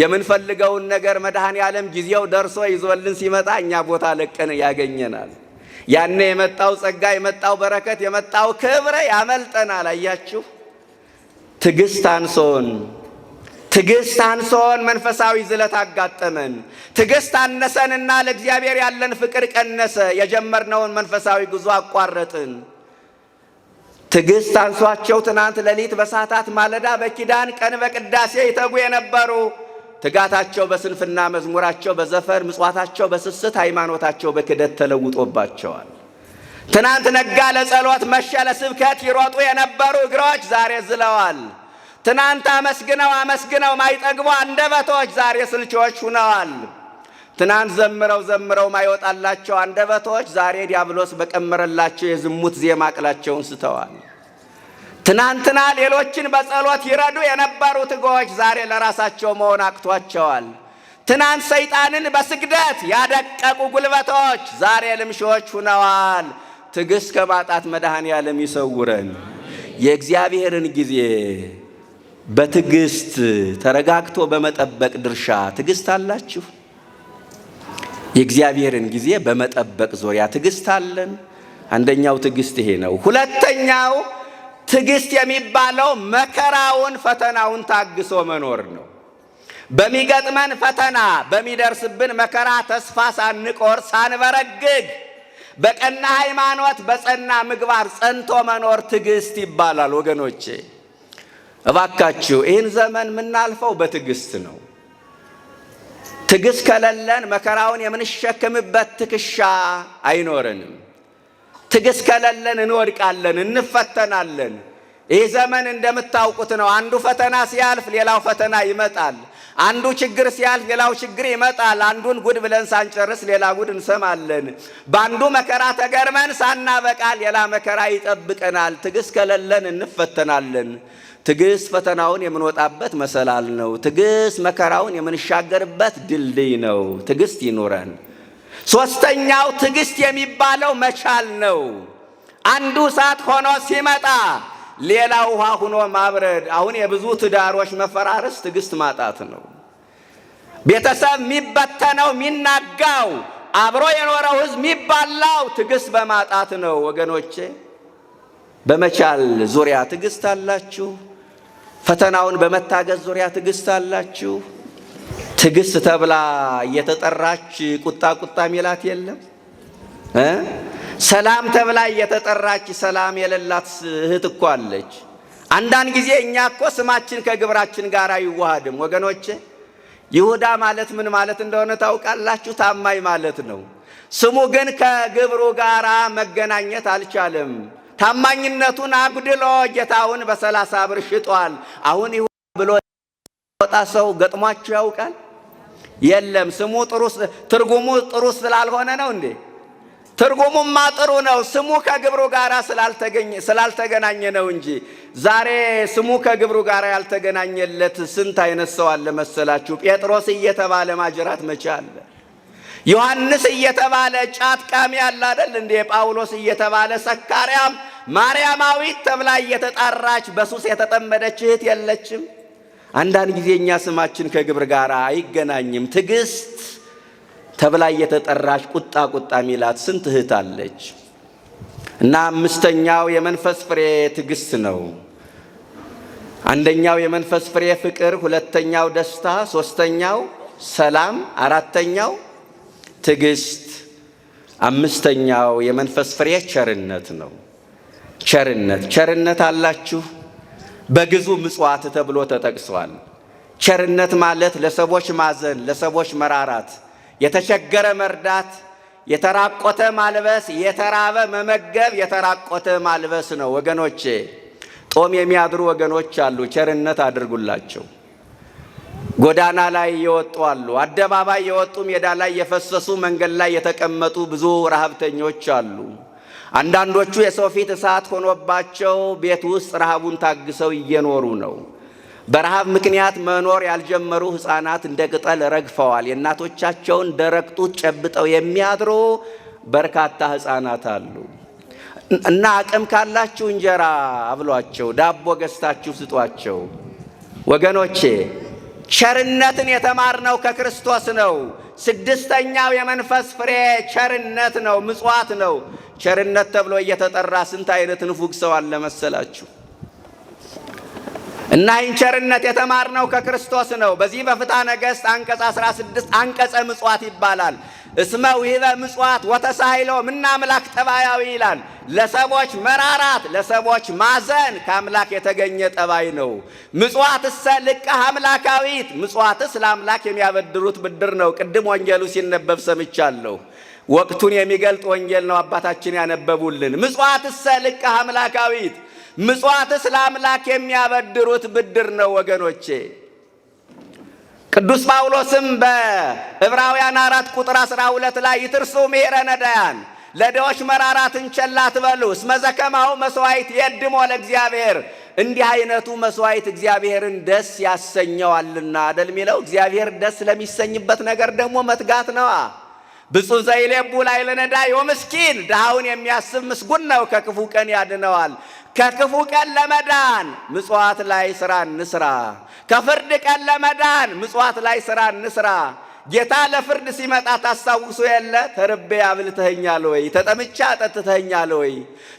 የምንፈልገውን ነገር መድኃኔ ዓለም ጊዜው ደርሶ ይዞልን ሲመጣ እኛ ቦታ ለቀን ያገኘናል። ያኔ የመጣው ጸጋ፣ የመጣው በረከት፣ የመጣው ክብር ያመልጠናል። አያችሁ፣ ትዕግስት አንሶን መንፈሳዊ ዝለት አጋጠመን። ትዕግስት አነሰንና ለእግዚአብሔር ያለን ፍቅር ቀነሰ። የጀመርነውን መንፈሳዊ ጉዞ አቋረጥን። ትዕግስት አንሷቸው ትናንት ሌሊት በሰዓታት ማለዳ በኪዳን ቀን በቅዳሴ ይተጉ የነበሩ ትጋታቸው በስንፍና፣ መዝሙራቸው በዘፈን፣ ምጽዋታቸው በስስት፣ ሃይማኖታቸው በክደት ተለውጦባቸዋል። ትናንት ነጋ ለጸሎት መሸ ለስብከት ይሮጡ የነበሩ እግሮች ዛሬ ዝለዋል። ትናንት አመስግነው አመስግነው ማይጠግቡ አንደበቶች ዛሬ ስልቾች ሁነዋል። ትናንት ዘምረው ዘምረው ማይወጣላቸው አንደበቶች ዛሬ ዲያብሎስ በቀመረላቸው የዝሙት ዜማ ቅላቸውን ስተዋል። ትናንትና ሌሎችን በጸሎት ይረዱ የነበሩ ትጉዎች ዛሬ ለራሳቸው መሆን አቅቷቸዋል። ትናንት ሰይጣንን በስግደት ያደቀቁ ጉልበቶች ዛሬ ልምሾች ሁነዋል። ትዕግሥት ከማጣት መድኃኔዓለም ይሰውረን። የእግዚአብሔርን ጊዜ በትዕግሥት ተረጋግቶ በመጠበቅ ድርሻ ትዕግሥት አላችሁ? የእግዚአብሔርን ጊዜ በመጠበቅ ዙሪያ ትዕግሥት አለን? አንደኛው ትዕግሥት ይሄ ነው። ሁለተኛው ትዕግሥት የሚባለው መከራውን ፈተናውን ታግሶ መኖር ነው። በሚገጥመን ፈተና በሚደርስብን መከራ ተስፋ ሳንቆርጥ ሳንበረግግ በቀና ሃይማኖት በጸና ምግባር ጸንቶ መኖር ትዕግሥት ይባላል። ወገኖቼ እባካችሁ ይህን ዘመን የምናልፈው በትዕግሥት ነው። ትዕግሥት ከሌለን መከራውን የምንሸከምበት ትከሻ አይኖረንም። ትዕግሥት ከሌለን እንወድቃለን፣ እንፈተናለን። ይህ ዘመን እንደምታውቁት ነው። አንዱ ፈተና ሲያልፍ ሌላው ፈተና ይመጣል። አንዱ ችግር ሲያልፍ ሌላው ችግር ይመጣል። አንዱን ጉድ ብለን ሳንጨርስ ሌላ ጉድ እንሰማለን። በአንዱ መከራ ተገርመን ሳናበቃ ሌላ መከራ ይጠብቀናል። ትዕግሥት ከሌለን እንፈተናለን። ትዕግሥት ፈተናውን የምንወጣበት መሰላል ነው። ትዕግሥት መከራውን የምንሻገርበት ድልድይ ነው። ትዕግሥት ይኑረን። ሶስተኛው ትዕግሥት የሚባለው መቻል ነው። አንዱ እሳት ሆኖ ሲመጣ ሌላ ውሃ ሆኖ ማብረድ። አሁን የብዙ ትዳሮች መፈራረስ ትዕግሥት ማጣት ነው። ቤተሰብ የሚበተነው የሚናጋው፣ አብሮ የኖረው ሕዝብ የሚባላው ትዕግሥት በማጣት ነው። ወገኖቼ በመቻል ዙሪያ ትዕግሥት አላችሁ? ፈተናውን በመታገዝ ዙሪያ ትዕግሥት አላችሁ? ትዕግሥት ተብላ እየተጠራች ቁጣ ቁጣ ሚላት የለም። ሰላም ተብላ እየተጠራች ሰላም የሌላት እህት እኮ አለች። አንዳንድ ጊዜ እኛ እኮ ስማችን ከግብራችን ጋር አይዋሃድም። ወገኖቼ ይሁዳ ማለት ምን ማለት እንደሆነ ታውቃላችሁ? ታማኝ ማለት ነው። ስሙ ግን ከግብሩ ጋር መገናኘት አልቻለም። ታማኝነቱን አጉድሎ ጌታውን በ30 ብር ሽጧል። አሁን ይሁዳ ብሎ ወጣ ሰው ገጥሟችሁ ያውቃል? የለም። ስሙ ጥሩ ትርጉሙ ጥሩ ስላልሆነ ነው እንዴ? ትርጉሙማ ጥሩ ነው። ስሙ ከግብሩ ጋር ስላልተገናኘ ነው እንጂ ዛሬ ስሙ ከግብሩ ጋር ያልተገናኘለት ስንት አይነት ሰው አለ መሰላችሁ? ጴጥሮስ እየተባለ ማጅራት መቼ አለ? ዮሐንስ እየተባለ ጫት ቃሚ አለ አይደል እንዴ? ጳውሎስ እየተባለ ሰካርያም፣ ማርያማዊት ተብላ እየተጣራች በሱስ የተጠመደች እህት የለችም? አንዳንድ ጊዜ እኛ ስማችን ከግብር ጋር አይገናኝም። ትዕግሥት ተብላ እየተጠራች ቁጣ ቁጣ ሚላት ስንት እህት አለች። እና አምስተኛው የመንፈስ ፍሬ ትዕግሥት ነው። አንደኛው የመንፈስ ፍሬ ፍቅር፣ ሁለተኛው ደስታ፣ ሶስተኛው ሰላም፣ አራተኛው ትዕግሥት፣ አምስተኛው የመንፈስ ፍሬ ቸርነት ነው። ቸርነት አላችሁ? በግዙ ምጽዋት ተብሎ ተጠቅሷል። ቸርነት ማለት ለሰዎች ማዘን፣ ለሰዎች መራራት፣ የተቸገረ መርዳት፣ የተራቆተ ማልበስ፣ የተራበ መመገብ፣ የተራቆተ ማልበስ ነው። ወገኖቼ ጦም የሚያድሩ ወገኖች አሉ። ቸርነት አድርጉላቸው። ጎዳና ላይ የወጡ አሉ። አደባባይ የወጡ ሜዳ ላይ የፈሰሱ መንገድ ላይ የተቀመጡ ብዙ ረሃብተኞች አሉ። አንዳንዶቹ የሰው ፊት እሳት ሆኖባቸው ቤት ውስጥ ረሃቡን ታግሰው እየኖሩ ነው። በረሃብ ምክንያት መኖር ያልጀመሩ ሕፃናት እንደ ቅጠል ረግፈዋል። የእናቶቻቸውን ደረቅ ጡት ጨብጠው የሚያድሩ በርካታ ሕፃናት አሉ። እና አቅም ካላችሁ እንጀራ አብሏቸው፣ ዳቦ ገዝታችሁ ስጧቸው። ወገኖቼ ቸርነትን የተማርነው ከክርስቶስ ነው። ስድስተኛው የመንፈስ ፍሬ ቸርነት ነው፣ ምጽዋት ነው። ቸርነት ተብሎ እየተጠራ ስንት አይነት ንፉግ ሰው አለ መሰላችሁ? እና ይህን ቸርነት የተማርነው ከክርስቶስ ነው። በዚህ በፍትሐ ነገሥት አንቀጽ 16 አንቀጸ ምጽዋት ይባላል። እስመ ውሂበ ምጽዋት ወተሳሂሎ ምና አምላክ ጠባያዊ ይላል። ለሰቦች መራራት፣ ለሰቦች ማዘን ከአምላክ የተገኘ ጠባይ ነው። ምጽዋትሰ ልቀህ አምላካዊት፣ ምጽዋትስ ለአምላክ የሚያበድሩት ብድር ነው። ቅድም ወንጌሉ ሲነበብ ሰምቻለሁ። ወቅቱን የሚገልጥ ወንጌል ነው አባታችን ያነበቡልን። ምጽዋትሰ ልቀህ አምላካዊት፣ ምጽዋትስ ለአምላክ የሚያበድሩት ብድር ነው። ወገኖቼ ቅዱስ ጳውሎስም በዕብራውያን 4 ቁጥር 12 ላይ ይትርሱ ምሕረ ነዳያን፣ ለድሆች መራራትን ቸል አትበሉ፣ እስመ ዘከማሁ መሥዋዕት የድሞ ለእግዚአብሔር፣ እንዲህ አይነቱ መሥዋዕት እግዚአብሔርን ደስ ያሰኘዋልና አይደል የሚለው። እግዚአብሔር ደስ ለሚሰኝበት ነገር ደግሞ መትጋት ነዋ። ብፁዕ ዘይሌቡ ላዕለ ነዳይ ወምስኪን፣ ድሃውን የሚያስብ ምስጉን ነው፣ ከክፉ ቀን ያድነዋል። ከክፉ ቀን ለመዳን ምጽዋት ላይ ሥራ እንስራ። ከፍርድ ቀን ለመዳን ምጽዋት ላይ ሥራ እንስራ። ጌታ ለፍርድ ሲመጣ ታስታውሱ የለ? ተርቤ አብልተኸኛል ወይ? ተጠምቼ አጠጥተኸኛል ወይ?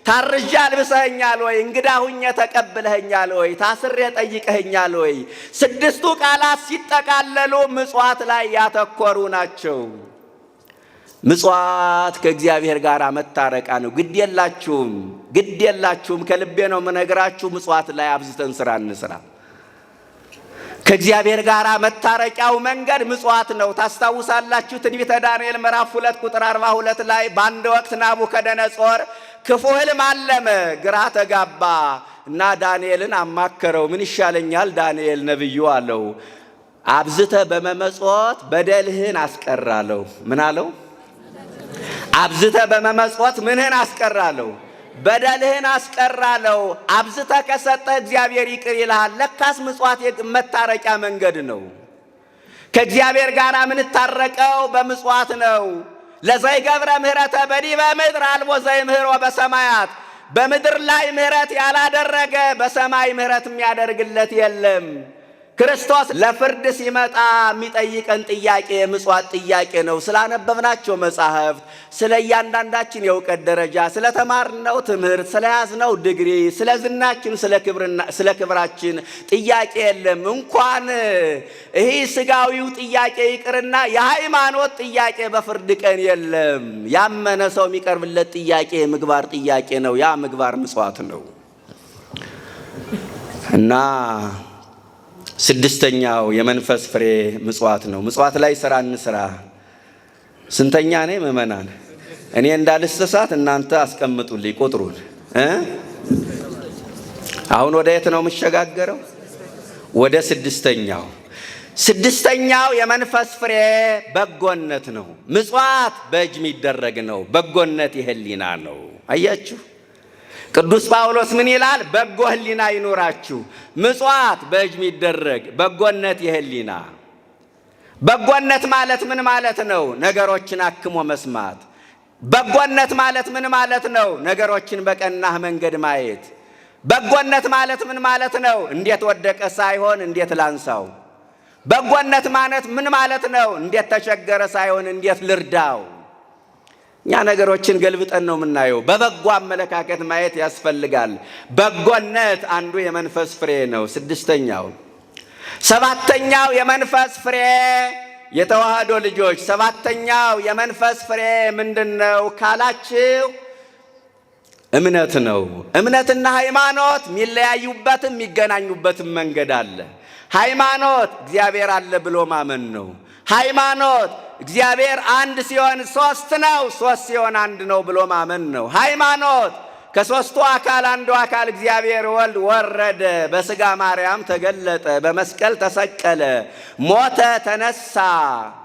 ታርዤ አልብሰኸኛል ወይ? እንግዳ ሁኜ ተቀብለኸኛል ወይ? ታስሬ ጠይቀኸኛል ወይ? ስድስቱ ቃላት ሲጠቃለሉ ምጽዋት ላይ ያተኮሩ ናቸው። ምጽዋት ከእግዚአብሔር ጋር መታረቃ ነው። ግድ የላችሁም፣ ከልቤ ነው የምነግራችሁ። ምጽዋት ላይ አብዝተን ሥራ እንስራ። ከእግዚአብሔር ጋር መታረቂያው መንገድ ምጽዋት ነው። ታስታውሳላችሁ ትንቢተ ዳንኤል ምዕራፍ 2 ቁጥር 42 ላይ በአንድ ወቅት ናቡከደነጾር ክፉ ሕልም አለመ፣ ግራ ተጋባ እና ዳንኤልን አማከረው። ምን ይሻለኛል ዳንኤል ነብዩ አለው። አብዝተ በመመጽወት በደልህን አስቀራለሁ። ምን አለው? አብዝተ በመመጽወት ምንህን አስቀራለሁ? በደልህን አስቀራለሁ። አብዝተ ከሰጠህ እግዚአብሔር ይቅር ይልሃል። ለካስ ምጽዋት መታረቂያ መንገድ ነው። ከእግዚአብሔር ጋር የምንታረቀው በምጽዋት ነው። ለዘይገብረ ምህረተ በዲበ ምድር አልቦ ዘይምህሮ በሰማያት፣ በምድር ላይ ምህረት ያላደረገ በሰማይ ምህረት የሚያደርግለት የለም። ክርስቶስ ለፍርድ ሲመጣ የሚጠይቀን ጥያቄ የምጽዋት ጥያቄ ነው። ስላነበብናቸው መጻሕፍት፣ ስለ እያንዳንዳችን የእውቀት ደረጃ፣ ስለ ተማርነው ትምህርት፣ ስለ ያዝነው ዲግሪ፣ ስለ ዝናችን፣ ስለ ክብራችን ጥያቄ የለም። እንኳን ይህ ስጋዊው ጥያቄ ይቅርና የሃይማኖት ጥያቄ በፍርድ ቀን የለም። ያመነ ሰው የሚቀርብለት ጥያቄ የምግባር ጥያቄ ነው። ያ ምግባር ምጽዋት ነው እና ስድስተኛው የመንፈስ ፍሬ ምጽዋት ነው። ምጽዋት ላይ ሥራ እንስራ። ስንተኛ ነኝ ምእመናን? እኔ እንዳልስተሳት እናንተ አስቀምጡልኝ ቁጥሩን። አሁን ወደ የት ነው የምሸጋገረው? ወደ ስድስተኛው የመንፈስ ፍሬ በጎነት ነው። ምጽዋት በእጅ የሚደረግ ነው። በጎነት የህሊና ነው። አያችሁ ቅዱስ ጳውሎስ ምን ይላል? በጎ ህሊና ይኖራችሁ። ምጽዋት በእጅ የሚደረግ በጎነት የህሊና። በጎነት ማለት ምን ማለት ነው? ነገሮችን አክሞ መስማት። በጎነት ማለት ምን ማለት ነው? ነገሮችን በቀናህ መንገድ ማየት። በጎነት ማለት ምን ማለት ነው? እንዴት ወደቀ ሳይሆን እንዴት ላንሳው። በጎነት ማለት ምን ማለት ነው? እንዴት ተቸገረ ሳይሆን እንዴት ልርዳው። እኛ ነገሮችን ገልብጠን ነው የምናየው። በበጎ አመለካከት ማየት ያስፈልጋል። በጎነት አንዱ የመንፈስ ፍሬ ነው። ሰባተኛው የመንፈስ ፍሬ የተዋህዶ ልጆች፣ ሰባተኛው የመንፈስ ፍሬ ምንድነው ካላችሁ እምነት ነው። እምነትና ሃይማኖት የሚለያዩበትም የሚገናኙበትም መንገድ አለ። ሃይማኖት እግዚአብሔር አለ ብሎ ማመን ነው። ሃይማኖት እግዚአብሔር አንድ ሲሆን ሶስት ነው፣ ሶስት ሲሆን አንድ ነው ብሎ ማመን ነው። ሃይማኖት ከሶስቱ አካል አንዱ አካል እግዚአብሔር ወልድ ወረደ፣ በሥጋ ማርያም ተገለጠ፣ በመስቀል ተሰቀለ፣ ሞተ፣ ተነሳ፣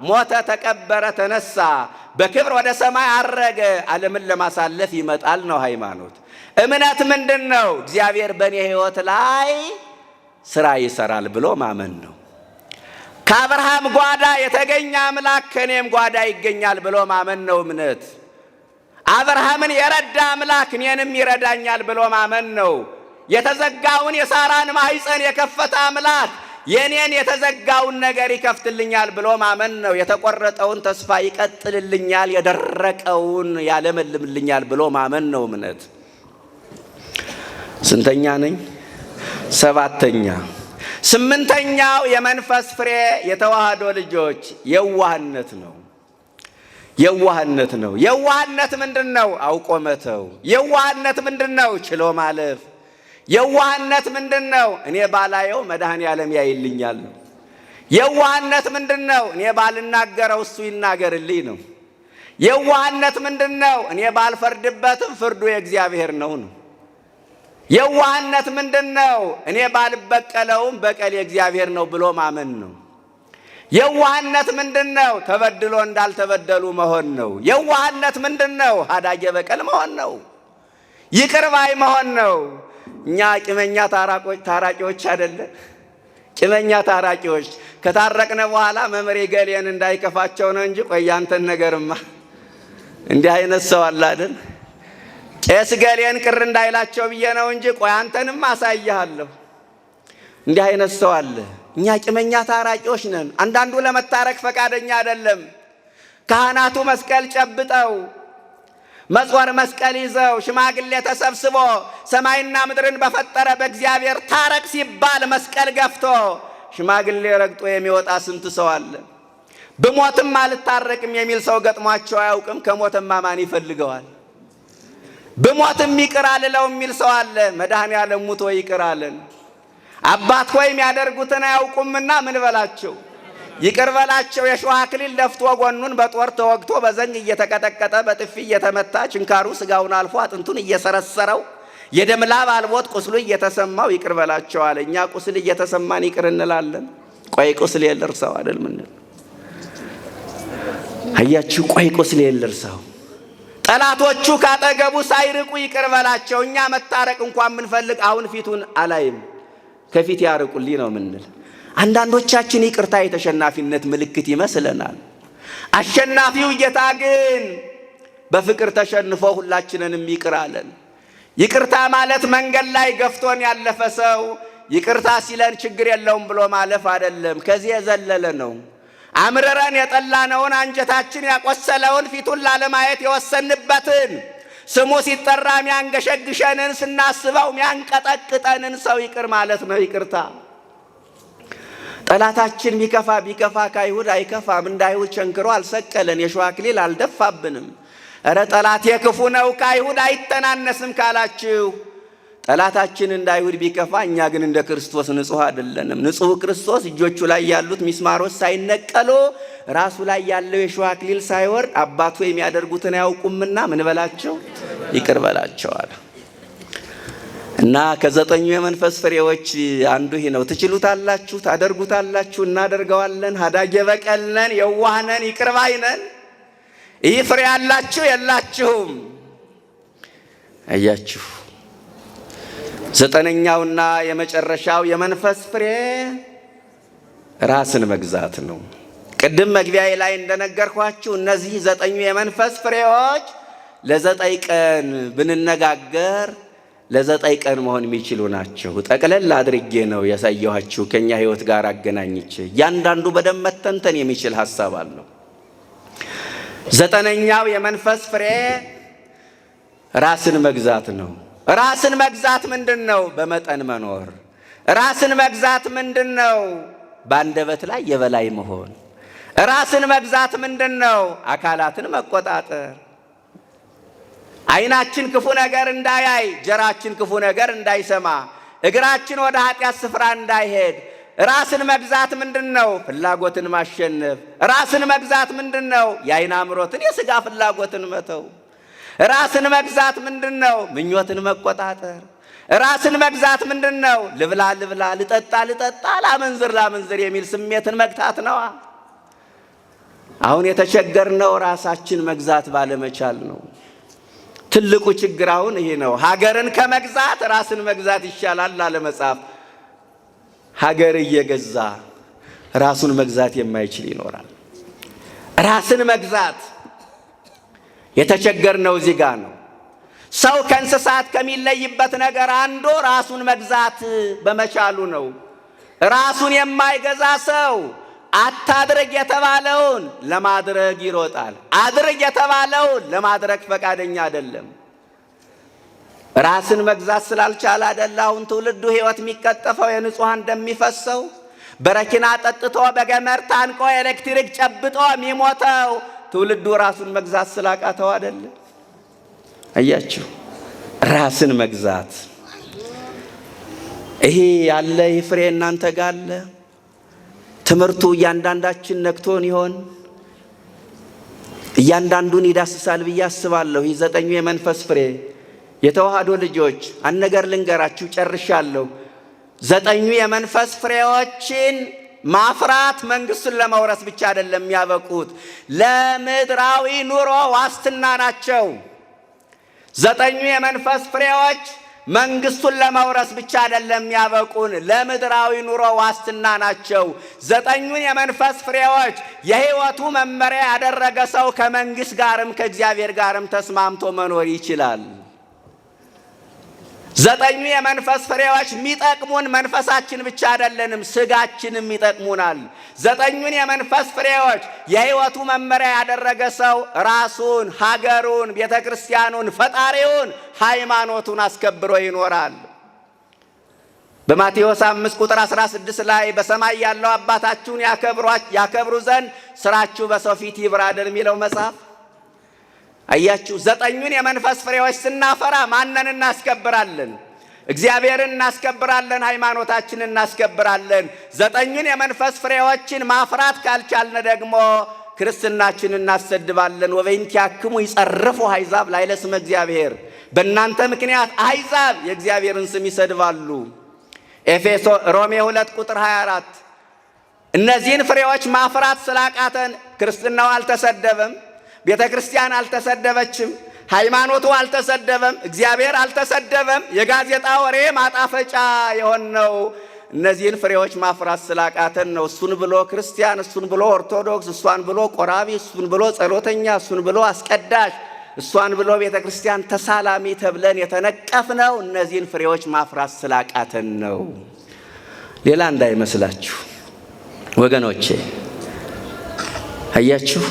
ሞተ፣ ተቀበረ፣ ተነሳ፣ በክብር ወደ ሰማይ አረገ፣ ዓለምን ለማሳለፍ ይመጣል ነው ሃይማኖት። እምነት ምንድን ነው? እግዚአብሔር በእኔ ሕይወት ላይ ሥራ ይሠራል ብሎ ማመን ነው። ከአብርሃም ጓዳ የተገኘ አምላክ ከእኔም ጓዳ ይገኛል ብሎ ማመን ነው እምነት። አብርሃምን የረዳ አምላክ እኔንም ይረዳኛል ብሎ ማመን ነው። የተዘጋውን የሳራን ማኅፀን የከፈተ አምላክ የእኔን የተዘጋውን ነገር ይከፍትልኛል ብሎ ማመን ነው። የተቆረጠውን ተስፋ ይቀጥልልኛል፣ የደረቀውን ያለመልምልኛል ብሎ ማመን ነው እምነት። ስንተኛ ነኝ? ሰባተኛ። ስምንተኛው የመንፈስ ፍሬ የተዋህዶ ልጆች የዋህነት ነው። የዋህነት ነው። የዋህነት ምንድነው? አውቆ መተው። የዋህነት ምንድነው? ችሎ ማለፍ። የዋህነት ምንድነው? እኔ ባላየው መድኃኔዓለም ያይልኛል ነው። የዋህነት ምንድነው? እኔ ባልናገረው እሱ ይናገርልኝ ነው። የዋህነት ምንድነው? እኔ ባልፈርድበትም ፍርዱ የእግዚአብሔር ነው ነው። የዋህነት ምንድነው? እኔ ባልበቀለውም በቀል የእግዚአብሔር ነው ብሎ ማመን ነው። የዋህነት ምንድነው? ተበድሎ እንዳልተበደሉ መሆን ነው። የዋህነት ምንድነው? ሀዳጌ በቀል መሆን ነው። ይቅር ባይ መሆን ነው። እኛ ቂመኛ ታራቂዎች አይደለን? ቂመኛ ታራቂዎች ከታረቅነ በኋላ መምሬ ገሌን እንዳይከፋቸው ነው እንጂ ቆይ አንተን ነገርማ እንዲህ አይነት ሰው አለ አይደል? ቄስ ገሌን ቅር እንዳይላቸው ብዬ ነው እንጂ ቆይ አንተንም አሳይሃለሁ። እንዲህ አይነት ሰው አለ። እኛ ቂመኛ ታራቂዎች ነን። አንዳንዱ ለመታረቅ ፈቃደኛ አይደለም። ካህናቱ መስቀል ጨብጠው መጽወር መስቀል ይዘው ሽማግሌ ተሰብስቦ ሰማይና ምድርን በፈጠረ በእግዚአብሔር ታረቅ ሲባል መስቀል ገፍቶ ሽማግሌ ረግጦ የሚወጣ ስንት ሰው አለ። ብሞትም አልታረቅም የሚል ሰው ገጥሟቸው አያውቅም። ከሞትማ ማን ይፈልገዋል? ብሞትም ይቅር አልለው የሚል ሰው አለ። መድኃኔዓለም ሙቶ ይቅር አለን። አባት ሆይ የሚያደርጉትን አያውቁምና ምን በላቸው? ይቅር በላቸው። የሾህ አክሊል ደፍቶ ጎኑን በጦር ተወግቶ በዘንግ እየተቀጠቀጠ በጥፊ እየተመታ ችንካሩ ስጋውን አልፎ አጥንቱን እየሰረሰረው የደም ላብ አልቦት ቁስሉ እየተሰማው ይቅር በላቸው አለ። እኛ ቁስል እየተሰማን ይቅር እንላለን? ቆይ ቁስል የልርሰው አይደል? ምን አያችሁ? ቆይ ቁስል የልርሰው። ጠላቶቹ ካጠገቡ ሳይርቁ ይቅር በላቸው። እኛ መታረቅ እንኳን ምንፈልግ አሁን ፊቱን አላይም ከፊት ያርቁልኝ ነው ምንል። አንዳንዶቻችን ይቅርታ የተሸናፊነት ምልክት ይመስለናል። አሸናፊው ጌታ ግን በፍቅር ተሸንፎ ሁላችንንም ይቅር አለን። ይቅርታ ማለት መንገድ ላይ ገፍቶን ያለፈ ሰው ይቅርታ ሲለን ችግር የለውም ብሎ ማለፍ አይደለም። ከዚህ የዘለለ ነው። አምረረን የጠላነውን አንጀታችን ያቆሰለውን ፊቱን ላለማየት የወሰንበትን ስሙ ሲጠራ ሚያንገሸግሸንን ስናስበው ሚያንቀጠቅጠንን ሰው ይቅር ማለት ነው ይቅርታ። ጠላታችን ቢከፋ ከአይሁድ አይከፋም። እንደ አይሁድ ቸንክሮ አልሰቀለን፣ የሾህ አክሊል አልደፋብንም። እረ ጠላቴ ክፉ ነው ከአይሁድ አይተናነስም ካላችሁ፣ ጠላታችን እንደ አይሁድ ቢከፋ እኛ ግን እንደ ክርስቶስ ንጹሕ አይደለንም። ንጹሕ ክርስቶስ እጆቹ ላይ ያሉት ሚስማሮች ሳይነቀሉ ራሱ ላይ ያለው የሾህ አክሊል ሳይወርድ አባቱ የሚያደርጉትን አያውቁምና ምን በላቸው? ይቅር በላቸዋል። እና ከዘጠኙ የመንፈስ ፍሬዎች አንዱ ይህ ነው። ትችሉታላችሁ፣ ታደርጉታላችሁ፣ እናደርገዋለን። ሀዳጌ በቀል ነን፣ የዋህ ነን፣ ይቅር ባይ ነን። ይህ ፍሬ ያላችሁ የላችሁም? አያችሁ። ዘጠነኛውና የመጨረሻው የመንፈስ ፍሬ ራስን መግዛት ነው። ቅድም መግቢያዬ ላይ እንደነገርኳችሁ እነዚህ ዘጠኙ የመንፈስ ፍሬዎች ለዘጠኝ ቀን ብንነጋገር ለዘጠኝ ቀን መሆን የሚችሉ ናቸው። ጠቅለል አድርጌ ነው ያሳየኋችሁ ከኛ ሕይወት ጋር አገናኝቼ። እያንዳንዱ በደንብ መተንተን የሚችል ሐሳብ አለው። ዘጠነኛው የመንፈስ ፍሬ ራስን መግዛት ነው። ራስን መግዛት ምንድነው? በመጠን መኖር። ራስን መግዛት ምንድነው? በአንደበት ላይ የበላይ መሆን። ራስን መግዛት ምንድነው? አካላትን መቆጣጠር። ዓይናችን ክፉ ነገር እንዳያይ፣ ጆሮአችን ክፉ ነገር እንዳይሰማ፣ እግራችን ወደ ኃጢአት ስፍራ እንዳይሄድ። ራስን መግዛት ምንድነው? ፍላጎትን ማሸነፍ። ራስን መግዛት ምንድነው? የዓይን አምሮትን የሥጋ ፍላጎትን መተው። ራስን መግዛት ምንድነው? ምኞትን መቆጣጠር። ራስን መግዛት ምንድነው? ልብላ ልብላ፣ ልጠጣ ልጠጣ፣ ላመንዝር የሚል ስሜትን መግታት ነዋ። አሁን የተቸገርነው ራሳችን መግዛት ባለመቻል ነው። ትልቁ ችግር አሁን ይሄ ነው። ሀገርን ከመግዛት ራስን መግዛት ይሻላል አለ መጽሐፍ። ሀገር እየገዛ ራሱን መግዛት የማይችል ይኖራል። ራስን መግዛት የተቸገርነው እዚህ ጋር ነው። ሰው ከእንስሳት ከሚለይበት ነገር አንዱ ራሱን መግዛት በመቻሉ ነው። ራሱን የማይገዛ ሰው አታድርግ የተባለውን ለማድረግ ይሮጣል። አድርግ የተባለውን ለማድረግ ፈቃደኛ አይደለም። ራስን መግዛት ስላልቻለ አይደል አሁን ትውልዱ ሕይወት የሚቀጠፈው፣ የንጹሐን እንደሚፈሰው፣ በረኪና ጠጥቶ በገመድ ታንቆ ኤሌክትሪክ ጨብጦ የሚሞተው ትውልዱ ራሱን መግዛት ስላቃተው አይደለም። አያችሁ፣ ራስን መግዛት ይሄ ያለ ፍሬ እናንተ ጋር አለ። ትምህርቱ እያንዳንዳችን ነክቶን ይሆን? እያንዳንዱን ይዳስሳል ብዬ አስባለሁ። ይህ 9ኙ የመንፈስ ፍሬ የተዋህዶ ልጆች አንድ ነገር ልንገራችሁ፣ ጨርሻለሁ። 9ኙ የመንፈስ ፍሬዎችን ማፍራት መንግስቱን ለመውረስ ብቻ አይደለም የሚያበቁት፣ ለምድራዊ ኑሮ ዋስትና ናቸው። 9ኙ የመንፈስ ፍሬዎች መንግስቱን ለመውረስ ብቻ አይደለም የሚያበቁን፣ ለምድራዊ ኑሮ ዋስትና ናቸው። 9ኙን የመንፈስ ፍሬዎች የሕይወቱ መመሪያ ያደረገ ሰው ከመንግስት ጋርም ከእግዚአብሔር ጋርም ተስማምቶ መኖር ይችላል። 9ኙ የመንፈስ ፍሬዎች የሚጠቅሙን መንፈሳችን ብቻ አይደለንም፣ ስጋችንም ይጠቅሙናል። 9ኙን የመንፈስ ፍሬዎች የሕይወቱ መመሪያ ያደረገ ሰው ራሱን፣ ሀገሩን፣ ቤተ ክርስቲያኑን፣ ፈጣሪውን፣ ሃይማኖቱን አስከብሮ ይኖራል። በማቴዎስ 5 ቁጥር 16 ላይ በሰማይ ያለው አባታችሁን ያከብሩ ዘንድ ስራችሁ በሰው ፊት ይብራ የሚለው መጽሐፍ አያችሁ። 9ኙን የመንፈስ ፍሬዎች ስናፈራ ማንን እናስከብራለን? እግዚአብሔርን እናስከብራለን፣ ሃይማኖታችንን እናስከብራለን። 9ኙን የመንፈስ ፍሬዎችን ማፍራት ካልቻልን ደግሞ ክርስትናችንን እናሰድባለን። ወበእንቲአክሙ ይጸርፉ አሕዛብ ላዕለ ስመ እግዚአብሔር፣ በእናንተ ምክንያት አሕዛብ የእግዚአብሔርን ስም ይሰድባሉ። ሮሜ 2 ቁጥር 24 እነዚህን ፍሬዎች ማፍራት ስላቃተን ክርስትናው አልተሰደበም፣ ቤተ ክርስቲያን አልተሰደበችም፣ ሃይማኖቱ አልተሰደበም፣ እግዚአብሔር አልተሰደበም። የጋዜጣ ወሬ ማጣፈጫ የሆነው እነዚህን ፍሬዎች ማፍራት ስላቃተን ነው። እሱን ብሎ ክርስቲያን፣ እሱን ብሎ ኦርቶዶክስ፣ እሷን ብሎ ቆራቢ፣ እሱን ብሎ ጸሎተኛ፣ እሱን ብሎ አስቀዳሽ፣ እሷን ብሎ ቤተ ክርስቲያን ተሳላሚ ተብለን የተነቀፍነው እነዚህን ፍሬዎች ማፍራት ስላቃተን ነው። ሌላ እንዳይመስላችሁ ወገኖቼ። አያችሁ፣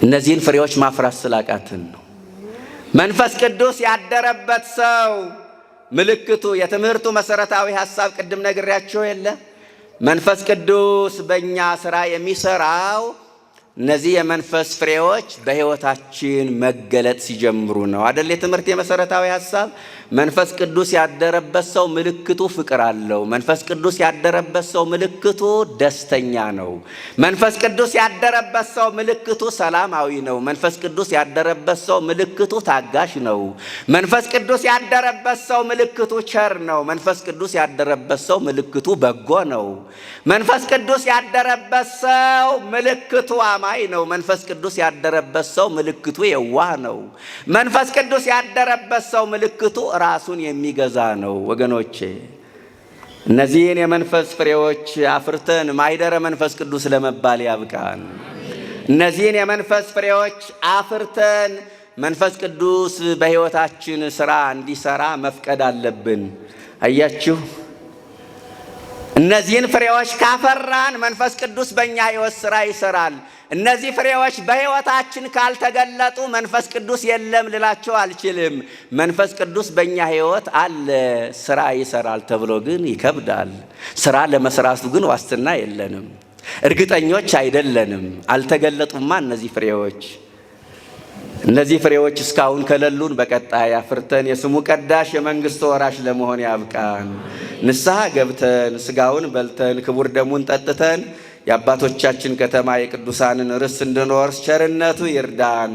እነዚህን ፍሬዎች ማፍራት ስላቃተን ነው። መንፈስ ቅዱስ ያደረበት ሰው ምልክቱ፣ የትምህርቱ መሰረታዊ ሐሳብ ቅድም ነግሬያቸው የለ መንፈስ ቅዱስ በእኛ ሥራ የሚሰራው እነዚህ የመንፈስ ፍሬዎች በሕይወታችን መገለጥ ሲጀምሩ ነው አይደል? የትምህርት የመሰረታዊ ሐሳብ መንፈስ ቅዱስ ያደረበት ሰው ምልክቱ ፍቅር አለው። መንፈስ ቅዱስ ያደረበት ሰው ምልክቱ ደስተኛ ነው። መንፈስ ቅዱስ ያደረበት ሰው ምልክቱ ሰላማዊ ነው። መንፈስ ቅዱስ ያደረበት ሰው ምልክቱ ታጋሽ ነው። መንፈስ ቅዱስ ያደረበት ሰው ምልክቱ ቸር ነው። መንፈስ ቅዱስ ያደረበት ሰው ምልክቱ በጎ ነው። መንፈስ ቅዱስ ያደረበት ሰው ምልክቱ አማኝ ነው። መንፈስ ቅዱስ ያደረበት ሰው ምልክቱ የዋህ ነው። መንፈስ ቅዱስ ያደረበት ሰው ምልክቱ ራሱን የሚገዛ ነው። ወገኖቼ እነዚህን የመንፈስ ፍሬዎች አፍርተን ማኅደረ መንፈስ ቅዱስ ለመባል ያብቃን። እነዚህን የመንፈስ ፍሬዎች አፍርተን መንፈስ ቅዱስ በሕይወታችን ሥራ እንዲሠራ መፍቀድ አለብን። አያችሁ፣ እነዚህን ፍሬዎች ካፈራን መንፈስ ቅዱስ በእኛ ሕይወት ሥራ ይሠራል። እነዚህ ፍሬዎች በሕይወታችን ካልተገለጡ መንፈስ ቅዱስ የለም ልላቸው አልችልም። መንፈስ ቅዱስ በእኛ ሕይወት አለ፣ ሥራ ይሠራል ተብሎ ግን ይከብዳል። ሥራ ለመሥራቱ ግን ዋስትና የለንም፣ እርግጠኞች አይደለንም። አልተገለጡማ እነዚህ ፍሬዎች። እነዚህ ፍሬዎች እስካሁን ከሌሉን በቀጣይ አፍርተን የስሙ ቀዳሽ የመንግሥቱ ወራሽ ለመሆን ያብቃን። ንስሐ ገብተን ሥጋውን በልተን ክቡር ደሙን ጠጥተን የአባቶቻችን ከተማ የቅዱሳንን ርስት እንድንወርስ ቸርነቱ ይርዳን።